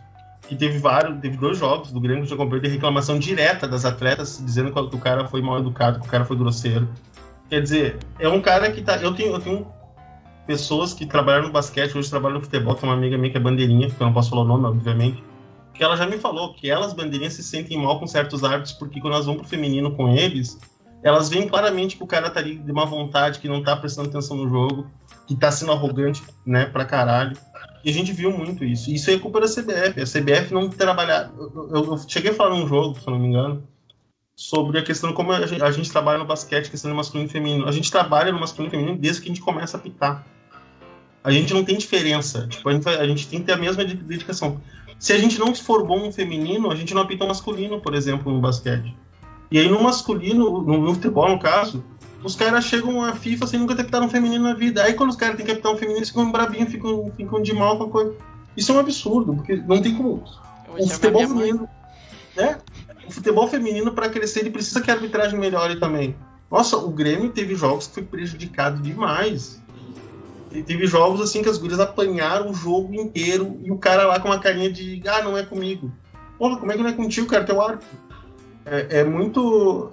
C: que teve 2 jogos do Grêmio que eu comprei de reclamação direta das atletas, dizendo que o cara foi mal educado, que o cara foi grosseiro. Quer dizer, é um cara que tá... Eu tenho pessoas que trabalharam no basquete, hoje trabalham no futebol, tem uma amiga minha que é bandeirinha, que eu não posso falar o nome, obviamente, que ela já me falou que elas, bandeirinhas, se sentem mal com certos árbitros, porque quando elas vão pro feminino com eles, elas veem claramente que o cara tá ali de má vontade, que não tá prestando atenção no jogo, que tá sendo arrogante, né, pra caralho. E a gente viu muito isso. E isso é culpa da CBF. A CBF não trabalhar... Eu cheguei a falar num jogo, se eu não me engano, sobre a questão de como a gente trabalha no basquete, questão de masculino e feminino. A gente trabalha no masculino e feminino desde que a gente começa a apitar. A gente não tem diferença. Tipo, a gente tem que ter a mesma dedicação. Se a gente não for bom no feminino, a gente não apita o masculino, por exemplo, no basquete. E aí no masculino, no futebol, no caso, os caras chegam à FIFA sem nunca ter apitado um feminino na vida. Aí quando os caras têm que apitar um feminino, eles ficam brabinhos, ficam de mal com a coisa. Isso é um absurdo, porque não tem como... O futebol feminino... Né? O futebol feminino, para crescer, ele precisa que a arbitragem melhore também. Nossa, o Grêmio teve jogos que foi prejudicado demais. E teve jogos assim que as gurias apanharam o jogo inteiro e o cara lá com uma carinha de não é comigo. Porra, como é que não é contigo, cara? Teu árbitro. É muito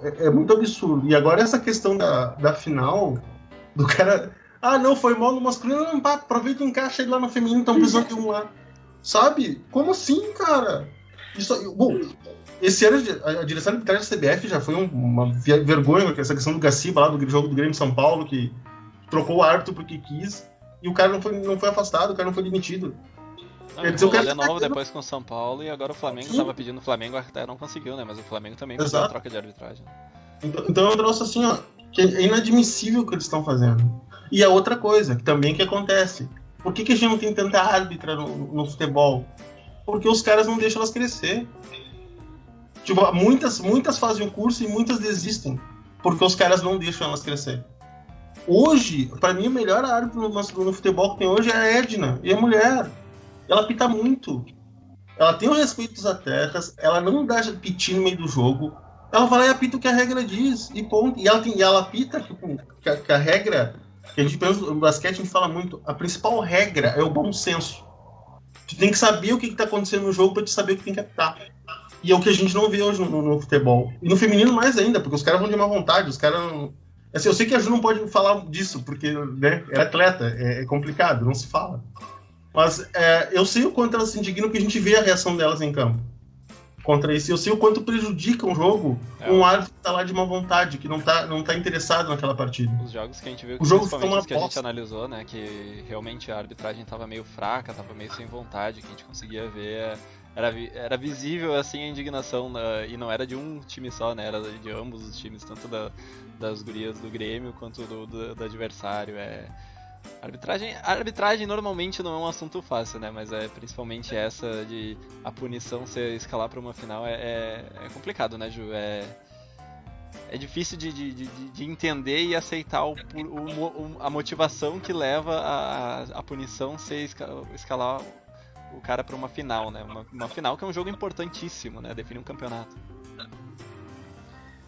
C: absurdo. E agora essa questão da final, do cara... não, foi mal no masculino. Não, pá, aproveita e encaixa ele lá no feminino, estão precisando de um lá. Sabe? Como assim, cara? Bom, esse ano a direção arbitrária da CBF já foi uma vergonha, essa questão do Gaciba lá, do jogo do Grêmio São Paulo, que trocou o árbitro porque quis, e o cara não foi afastado, o cara não foi demitido.
A: Quer dizer, o cara de novo depois com o São Paulo, e agora o Flamengo estava pedindo, o Flamengo até não conseguiu, né? Mas o Flamengo também pediu a troca de arbitragem.
C: Então é um troço assim, ó, que é inadmissível o que eles estão fazendo. E a outra coisa, que também que acontece, por que a gente não tem tanta árbitra no futebol? Porque os caras não deixam elas crescer. Tipo, muitas fazem o curso e muitas desistem, porque os caras não deixam elas crescer. Hoje, pra mim, o melhor árbitro no futebol que tem hoje é a Edna, e a mulher. Ela apita muito. Ela tem o respeito dos atletas, ela não dá piti no meio do jogo, ela vai lá e apita o que a regra diz, e ponto. E ela apita que a regra, que a gente pensa no basquete, a gente fala muito, a principal regra é o bom senso. Tu tem que saber o que está acontecendo no jogo para te saber o que tem que apitar. E é o que a gente não vê hoje no futebol. E no feminino mais ainda, porque os caras vão de má vontade, os caras... Assim, eu sei que a Ju não pode falar disso, porque, né, é atleta, é complicado, não se fala. Mas eu sei o quanto elas se indignam, porque a gente vê a reação delas em campo contra isso. Eu sei o quanto prejudica um jogo um árbitro que tá lá de má vontade, que não tá interessado naquela partida.
A: Os jogos que a gente viu,
C: principalmente
A: os que a gente analisou, né, que realmente a arbitragem tava meio fraca, tava meio sem vontade, que a gente conseguia ver, era visível assim a indignação, e não era de um time só, né, era de ambos os times, tanto das gurias do Grêmio quanto do adversário. A arbitragem normalmente não é um assunto fácil, né? Mas principalmente essa de a punição se escalar para uma final é complicado, né, Ju? É difícil de entender e aceitar a motivação que leva a punição ser escalar o cara para uma final, né? Uma final que é um jogo importantíssimo, né? Define um campeonato.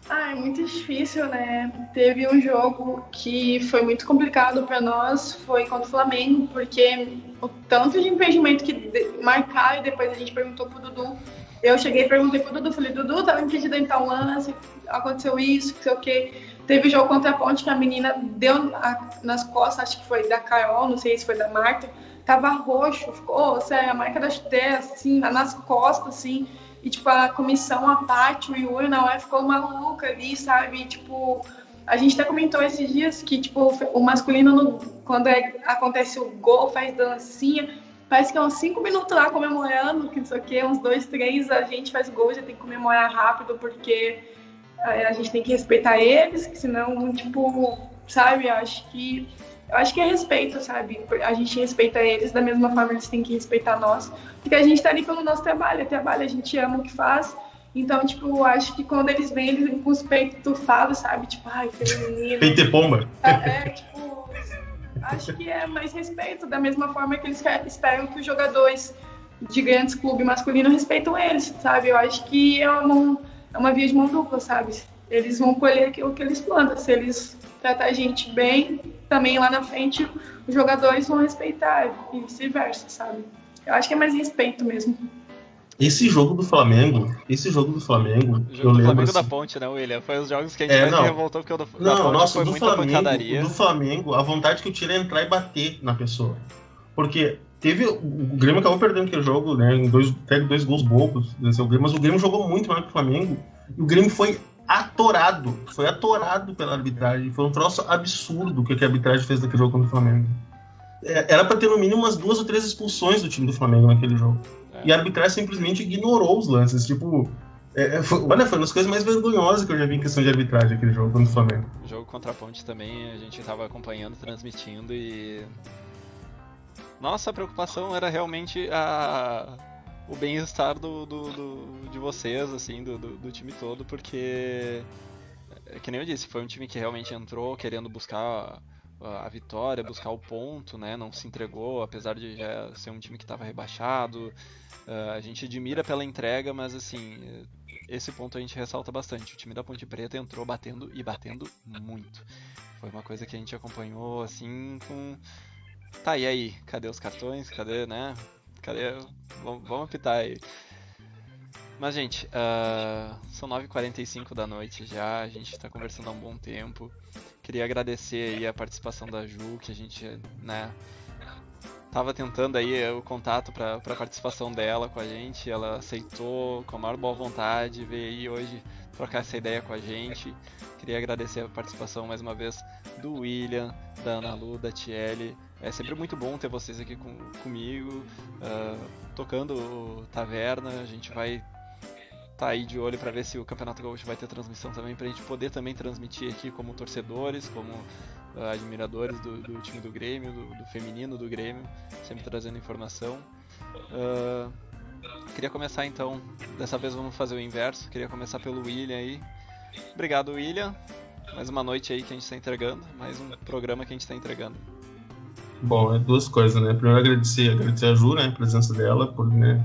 B: É muito difícil, né? Teve um jogo que foi muito complicado para nós, foi contra o Flamengo, porque o tanto de impedimento que marcaram, e depois a gente perguntou pro Dudu. Eu cheguei e perguntei pro Dudu, falei, Dudu, tava impedido em tal lance, aconteceu isso, não sei o quê. Teve jogo contra a Ponte que a menina deu nas costas, acho que foi da Carol, não sei se foi da Marta, tava roxo, ficou, sério, a marca das testas, assim, nas costas, assim. E, tipo, a comissão, a Paty, o Yuri, na hora ficou maluca ali, sabe? E, tipo, a gente até comentou esses dias que, tipo, o masculino, quando acontece o gol, faz dancinha, parece que é uns 5 minutos lá comemorando, que não sei o quê, uns 2, 3, a gente faz gol, já tem que comemorar rápido, porque a gente tem que respeitar eles, que senão, tipo, sabe? Eu acho que é respeito, sabe? A gente respeita eles da mesma forma que eles têm que respeitar nós. Porque a gente tá ali pelo nosso trabalho. A gente ama o que faz. Então, tipo, eu acho que quando eles vêm, eles vêm com os peitos tufados, sabe? Tipo, ai, feminino.
C: Peito de pomba.
B: Tipo, acho que é mais respeito. Da mesma forma que eles esperam que os jogadores de grandes clubes masculinos respeitam eles, sabe? Eu acho que é uma via de mão dupla, sabe? Eles vão colher aquilo que eles plantam. Se eles tratar a gente bem, também lá na frente os jogadores vão respeitar e vice-versa, sabe? Eu acho que é mais respeito mesmo.
C: Esse jogo do Flamengo,
A: O jogo do
C: Flamengo
A: assim, da Ponte, né, William? Foi os jogos que a gente mais se revoltou, porque o da Ponte foi muita pancadaria.
C: Do Flamengo, a vontade que eu tirei é entrar e bater na pessoa. Porque o Grêmio acabou perdendo aquele jogo, né, em dois gols bobos, mas o Grêmio jogou muito mais que o Flamengo, e o Grêmio foi foi atorado pela arbitragem. Foi um troço absurdo o que a arbitragem fez naquele jogo contra o Flamengo. Era pra ter no mínimo umas 2 ou 3 expulsões do time do Flamengo naquele jogo. E a arbitragem simplesmente ignorou os lances. Tipo, foi uma das coisas mais vergonhosas que eu já vi em questão de arbitragem aquele jogo contra o Flamengo.
A: O jogo contra a Ponte também a gente tava acompanhando, transmitindo e... Nossa, a preocupação era realmente o bem-estar de vocês, assim, do time todo, porque, que nem eu disse, foi um time que realmente entrou querendo buscar a vitória, buscar o ponto, né? Não se entregou, apesar de já ser um time que estava rebaixado. A gente admira pela entrega, mas assim, esse ponto a gente ressalta bastante. O time da Ponte Preta entrou batendo e batendo muito. Foi uma coisa que a gente acompanhou, assim, com... Tá, e aí? Cadê os cartões? Cadê, né? Cadê? Vamos apitar aí. Mas, gente, são 9h45 da noite já, a gente tá conversando há um bom tempo. Queria agradecer aí a participação da Ju, que a gente, né, tava tentando aí o contato pra participação dela com a gente. Ela aceitou com a maior boa vontade, veio aí hoje trocar essa ideia com a gente. Queria agradecer a participação mais uma vez do William, da Ana Lu, da Tiele. É sempre muito bom ter vocês aqui comigo, tocando o Taverna. A gente vai tá aí de olho para ver se o Campeonato Gaúcho vai ter transmissão também, pra gente poder também transmitir aqui como torcedores, como admiradores do time do Grêmio, do feminino do Grêmio, sempre trazendo informação. Queria começar então, dessa vez vamos fazer o inverso, queria começar pelo William aí. Obrigado, William. Mais uma noite aí que a gente está entregando, mais um programa que a gente está entregando.
C: Bom, duas coisas, né? Primeiro agradecer a Ju, né? A presença dela, né?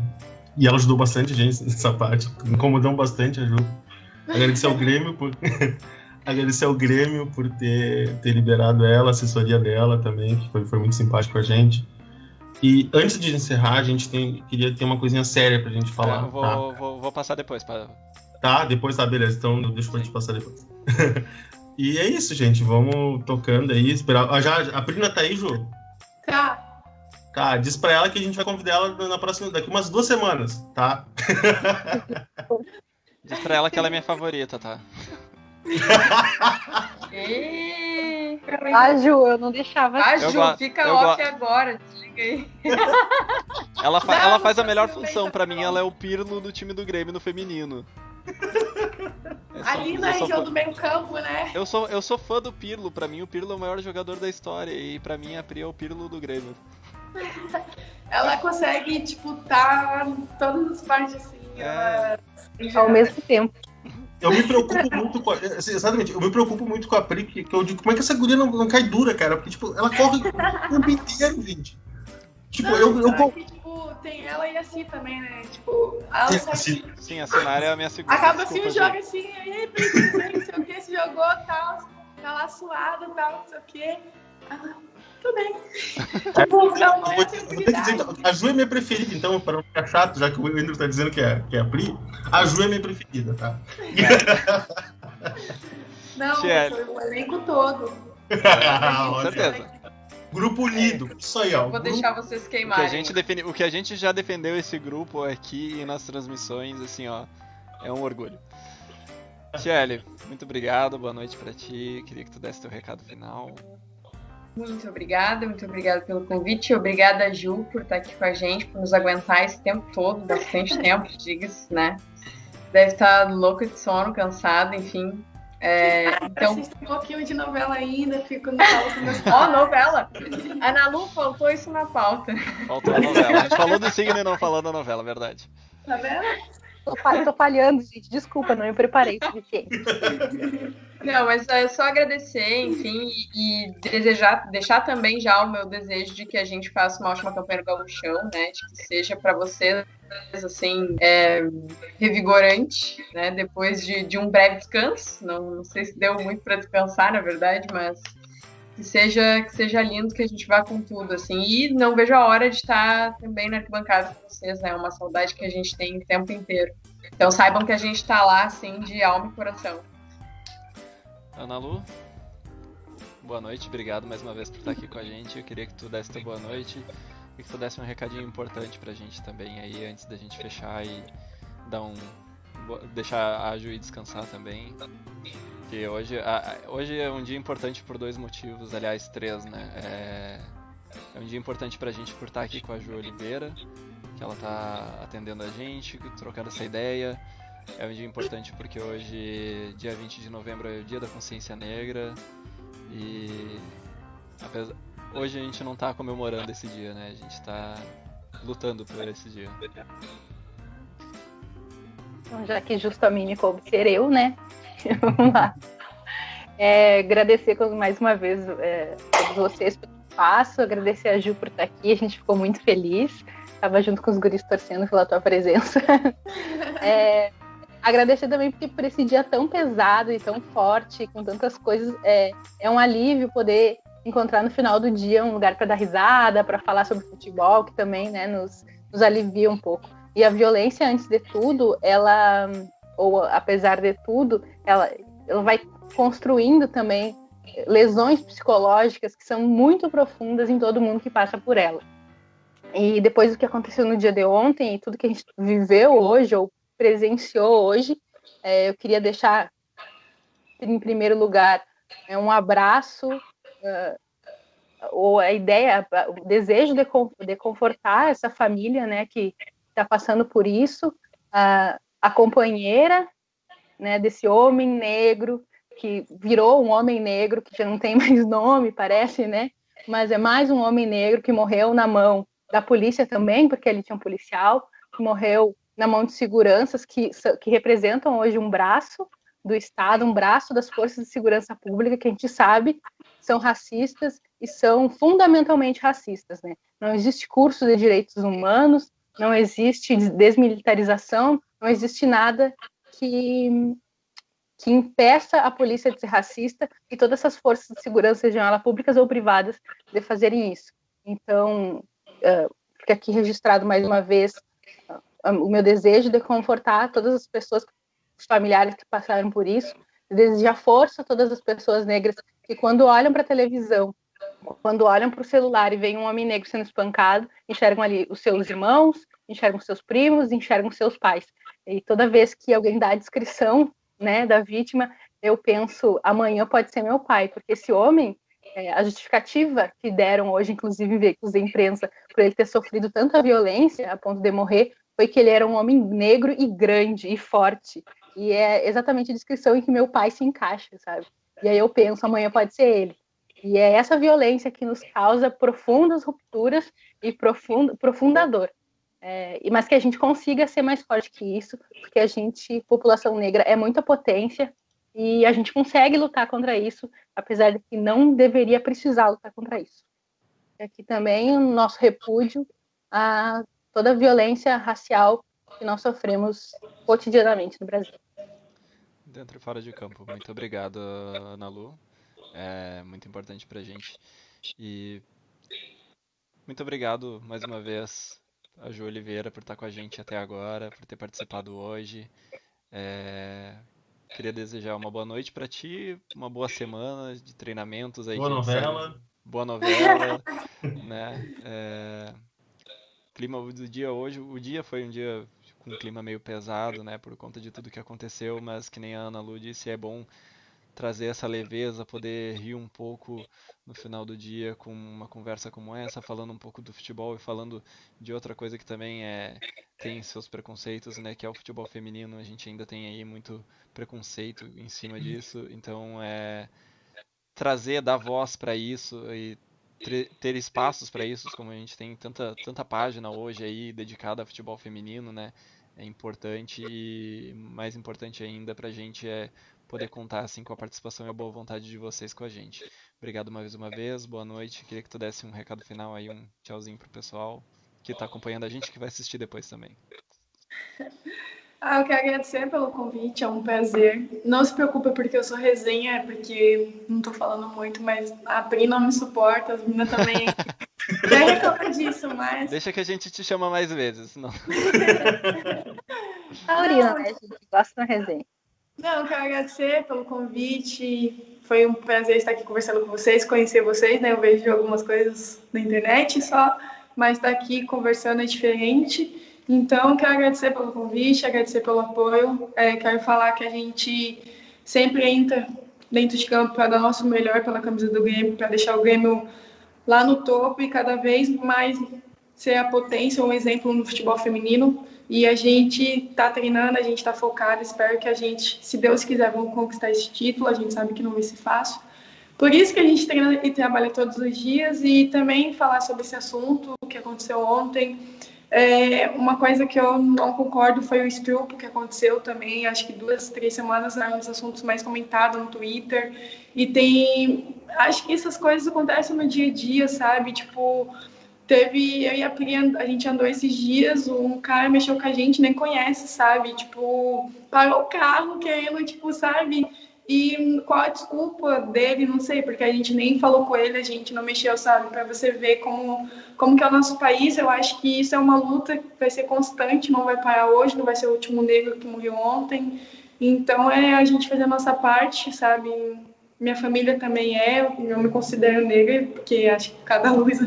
C: E ela ajudou bastante a gente nessa parte, incomodou bastante a Ju. Agradecer ao Grêmio por ter liberado ela, a assessoria dela também, que foi muito simpático com a gente. E antes de encerrar, a gente queria ter uma coisinha séria pra gente falar.
A: Vou passar depois.
C: Tá, depois tá, beleza. Então deixa pra gente passar depois. E é isso, gente. Vamos tocando aí, esperar. A Prina tá aí, Ju? Tá, diz pra ela que a gente vai convidar ela daqui umas 2 semanas, tá?
A: Diz pra ela que ela é minha favorita, tá?
D: Ju, eu não deixava.
E: Ju, fica off agora, desliga aí.
A: Ela faz a melhor função pra mim, ela é o Pirlo do time do Grêmio no feminino.
B: Ali na região do meio campo, né?
A: Eu sou fã do Pirlo, pra mim o Pirlo é o maior jogador da história e pra mim a Pri é o Pirlo do Grêmio.
B: Ela consegue, tipo, tá em todas as partes assim.
D: Ao mesmo tempo.
C: Eu me preocupo muito com exatamente, eu me preocupo muito com a Pri, que eu digo, como é que essa guria não cai dura, cara? Porque, tipo, ela corre o tempo inteiro, gente. Tipo,
B: tem ela e a Si também, né? Tipo, ela sai...
A: Sim, a Sinara é a minha segunda.
B: Acaba assim, joga assim, aí, não sei o que, se jogou, tal, tá lá suado, tal, não sei o que. Tudo bem.
C: A Ju é minha preferida, então, para não ficar chato, já que o Andrew tá dizendo que é a Pri, a Ju é minha preferida, tá?
B: Não, foi o elenco todo.
A: Com certeza.
C: Grupo unido, isso aí, ó.
E: Vou deixar vocês queimarem.
A: O que a gente já defendeu esse grupo aqui e nas transmissões, assim, ó, é um orgulho. Tiele, muito obrigado, boa noite pra ti, queria que tu desse teu recado final.
E: Muito obrigada pelo convite, obrigada, Ju, por estar aqui com a gente, por nos aguentar esse tempo todo, bastante tempo, diga-se, né? Deve estar louca de sono, cansada, enfim. Então...
B: Assisto um pouquinho de novela ainda, fico no pauta com meus
E: novela! A Ana Lu faltou isso na pauta.
A: Faltou a novela. A gente falou do signo e não falou da novela, verdade.
B: Tá vendo?
D: Tô falhando, gente. Desculpa, não me preparei o suficiente.
E: Não, mas é só agradecer, enfim, e deixar também já o meu desejo de que a gente faça uma ótima campanha no Gauchão, né? De que seja para vocês, assim, revigorante, né? Depois de um breve descanso. Não sei se deu muito para descansar, na verdade, mas que seja lindo, que a gente vá com tudo, assim. E não vejo a hora de estar também na arquibancada com vocês, né? Uma saudade que a gente tem o tempo inteiro. Então saibam que a gente tá lá, assim, de alma e coração.
A: Ana Lu, boa noite, obrigado mais uma vez por estar aqui com a gente. Eu queria que tu desse tua boa noite e que tu desse um recadinho importante pra gente também aí, antes da gente fechar e dar um deixar a Ju ir descansar também. Que hoje é um dia importante por 2 motivos, aliás, 3, né? É um dia importante pra gente por estar aqui com a Ju Oliveira, que ela tá atendendo a gente, trocando essa ideia. É um dia importante porque hoje, dia 20 de novembro, é o dia da consciência negra. E hoje a gente não tá comemorando esse dia, né? A gente tá lutando por esse dia.
D: Então, já que justamente me coube ser eu, né? Vamos lá. Agradecer mais uma vez todos vocês pelo espaço, agradecer a Ju por estar aqui, a gente ficou muito feliz. Estava junto com os guris torcendo pela tua presença. Agradecer também por esse dia tão pesado e tão forte, com tantas coisas. É um alívio poder encontrar no final do dia um lugar para dar risada, para falar sobre futebol, que também, né, nos alivia um pouco. E a violência, antes de tudo, ou apesar de tudo, ela vai construindo também lesões psicológicas que são muito profundas em todo mundo que passa por ela. E depois do que aconteceu no dia de ontem e tudo que a gente viveu hoje ou presenciou hoje, eu queria deixar em primeiro lugar um abraço, ou a ideia, o desejo de confortar essa família, né, que está passando por isso, a companheira, né, desse homem negro que virou um homem negro que já não tem mais nome, parece, né? Mas é mais um homem negro que morreu na mão da polícia também, porque ele tinha um policial, que morreu na mão de seguranças que representam hoje um braço do Estado, um braço das forças de segurança pública, que a gente sabe são racistas e são fundamentalmente racistas, né? Não existe curso de direitos humanos, não existe desmilitarização, não existe nada que impeça a polícia de ser racista e todas essas forças de segurança, sejam elas públicas ou privadas, de fazerem isso. Então, fica aqui registrado mais uma vez o meu desejo de confortar todas as pessoas, os familiares que passaram por isso, desejar força a todas as pessoas negras que quando olham para a televisão, quando olham para o celular e veem um homem negro sendo espancado, enxergam ali os seus irmãos, enxergam seus primos, enxergam seus pais. E toda vez que alguém dá a descrição, né, da vítima, eu penso, amanhã pode ser meu pai, porque esse homem, a justificativa que deram hoje, inclusive em veículos de imprensa, por ele ter sofrido tanta violência a ponto de morrer, foi que ele era um homem negro e grande e forte. E é exatamente a descrição em que meu pai se encaixa, sabe? E aí eu penso, amanhã pode ser ele. E é essa violência que nos causa profundas rupturas e profunda dor. Mas que a gente consiga ser mais forte que isso, porque a gente, população negra, é muita potência e a gente consegue lutar contra isso, apesar de que não deveria precisar lutar contra isso. Aqui também o nosso repúdio a toda a violência racial que nós sofremos cotidianamente no Brasil.
A: Dentro e fora de campo. Muito obrigado, Ana Lu. É muito importante pra gente. E muito obrigado mais uma vez a Ju Oliveira por estar com a gente até agora, por ter participado hoje. Queria desejar uma boa noite para ti, uma boa semana de treinamentos aí. Boa novela, né? Clima do dia hoje, o dia foi um dia com um clima meio pesado, né, por conta de tudo que aconteceu, mas que nem a Ana Lu disse, é bom trazer essa leveza, poder rir um pouco no final do dia com uma conversa como essa, falando um pouco do futebol e falando de outra coisa que também tem seus preconceitos, né, que é o futebol feminino. A gente ainda tem aí muito preconceito em cima disso, então dar voz para isso e ter espaços para isso, como a gente tem tanta página hoje aí dedicada a futebol feminino, né, é importante. E mais importante ainda pra gente poder contar assim com a participação e a boa vontade de vocês com a gente. Obrigado mais uma vez, boa noite. Queria que tu desse um recado final aí, um tchauzinho pro pessoal que tá acompanhando a gente, que vai assistir depois também.
B: Eu quero agradecer pelo convite, é um prazer. Não se preocupe porque eu sou resenha, porque não tô falando muito, mas a Pri não me suporta, as meninas também. Já reclama disso, mas...
A: Deixa que a gente te chama mais vezes, não.
D: Taurina, né, gente? Gosta da resenha.
B: Não, eu quero agradecer pelo convite. Foi um prazer estar aqui conversando com vocês, conhecer vocês, né? Eu vejo algumas coisas na internet só, mas estar aqui conversando é diferente. Então, quero agradecer pelo convite, agradecer pelo apoio. Quero falar que a gente sempre entra dentro de campo para dar o nosso melhor pela camisa do Grêmio, para deixar o Grêmio lá no topo e cada vez mais ser a potência, um exemplo no futebol feminino. E a gente está treinando, a gente está focado. Espero que a gente, se Deus quiser, vamos conquistar esse título. A gente sabe que não vai ser fácil. Por isso que a gente treina e trabalha todos os dias. E também falar sobre esse assunto que aconteceu ontem. Uma coisa que eu não concordo foi o estupro que aconteceu também. Acho que 2, 3 semanas eram um dos assuntos mais comentados no Twitter. E acho que essas coisas acontecem no dia a dia, sabe? Tipo, eu e a Pri, a gente andou esses dias, um cara mexeu com a gente, nem conhece, sabe? Tipo, parou o carro querendo, tipo, sabe? E qual a desculpa dele, não sei, porque a gente nem falou com ele, a gente não mexeu, sabe? Para você ver como que é o nosso país, eu acho que isso é uma luta que vai ser constante, não vai parar hoje, não vai ser o último negro que morreu ontem. Então, a gente fazer a nossa parte, sabe? Minha família também eu me considero negra, porque acho que cada luz...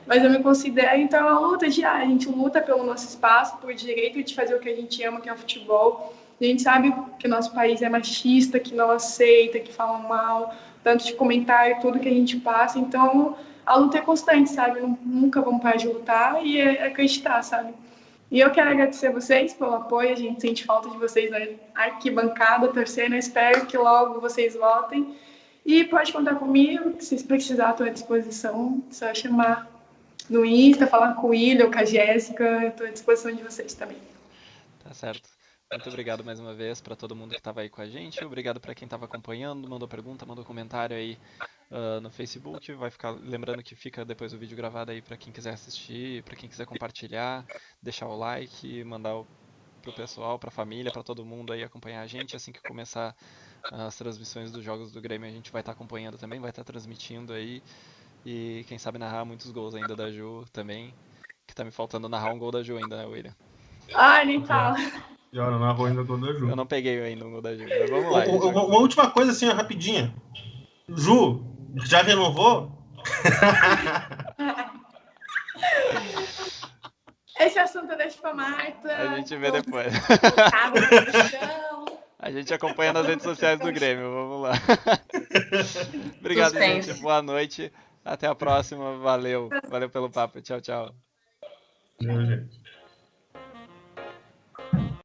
B: Mas eu me considero, então, é uma luta diária. A gente luta pelo nosso espaço, por direito de fazer o que a gente ama, que é o futebol. A gente sabe que o nosso país é machista, que não aceita, que fala mal, tanto de comentário, tudo que a gente passa. Então, a luta é constante, sabe? Nunca vamos parar de lutar e acreditar, sabe? E eu quero agradecer a vocês pelo apoio. A gente sente falta de vocês na arquibancada, torcendo. Eu espero que logo vocês voltem. E pode contar comigo, se precisar, estou à disposição. Só chamar no Insta, falar com o William, com a Jéssica. Estou à disposição de vocês também.
A: Tá certo. Muito obrigado mais uma vez para todo mundo que estava aí com a gente. Obrigado para quem estava acompanhando, mandou pergunta, mandou comentário aí no Facebook. Vai ficar lembrando que fica depois o vídeo gravado aí para quem quiser assistir, para quem quiser compartilhar, deixar o like, mandar pro pessoal, pra família, para todo mundo aí acompanhar a gente. Assim que começar as transmissões dos jogos do Grêmio, a gente vai estar acompanhando também, vai estar transmitindo aí. E quem sabe narrar muitos gols ainda da Ju também. Que tá me faltando narrar um gol da Ju ainda, né, William?
B: Ai, nem fala.
C: E olha, na rua ainda toda Ju.
A: Eu não peguei ainda um gol da Ju, mas vamos lá.
C: Uma última coisa assim, rapidinha. Ju, já renovou?
B: Esse assunto eu deixo pra Marta.
A: A gente vê depois. A gente acompanha nas redes sociais do Grêmio, vamos lá. Obrigado, gente. Boa noite. Até a próxima. Valeu. Valeu pelo papo. Tchau, tchau.
C: Valeu, gente.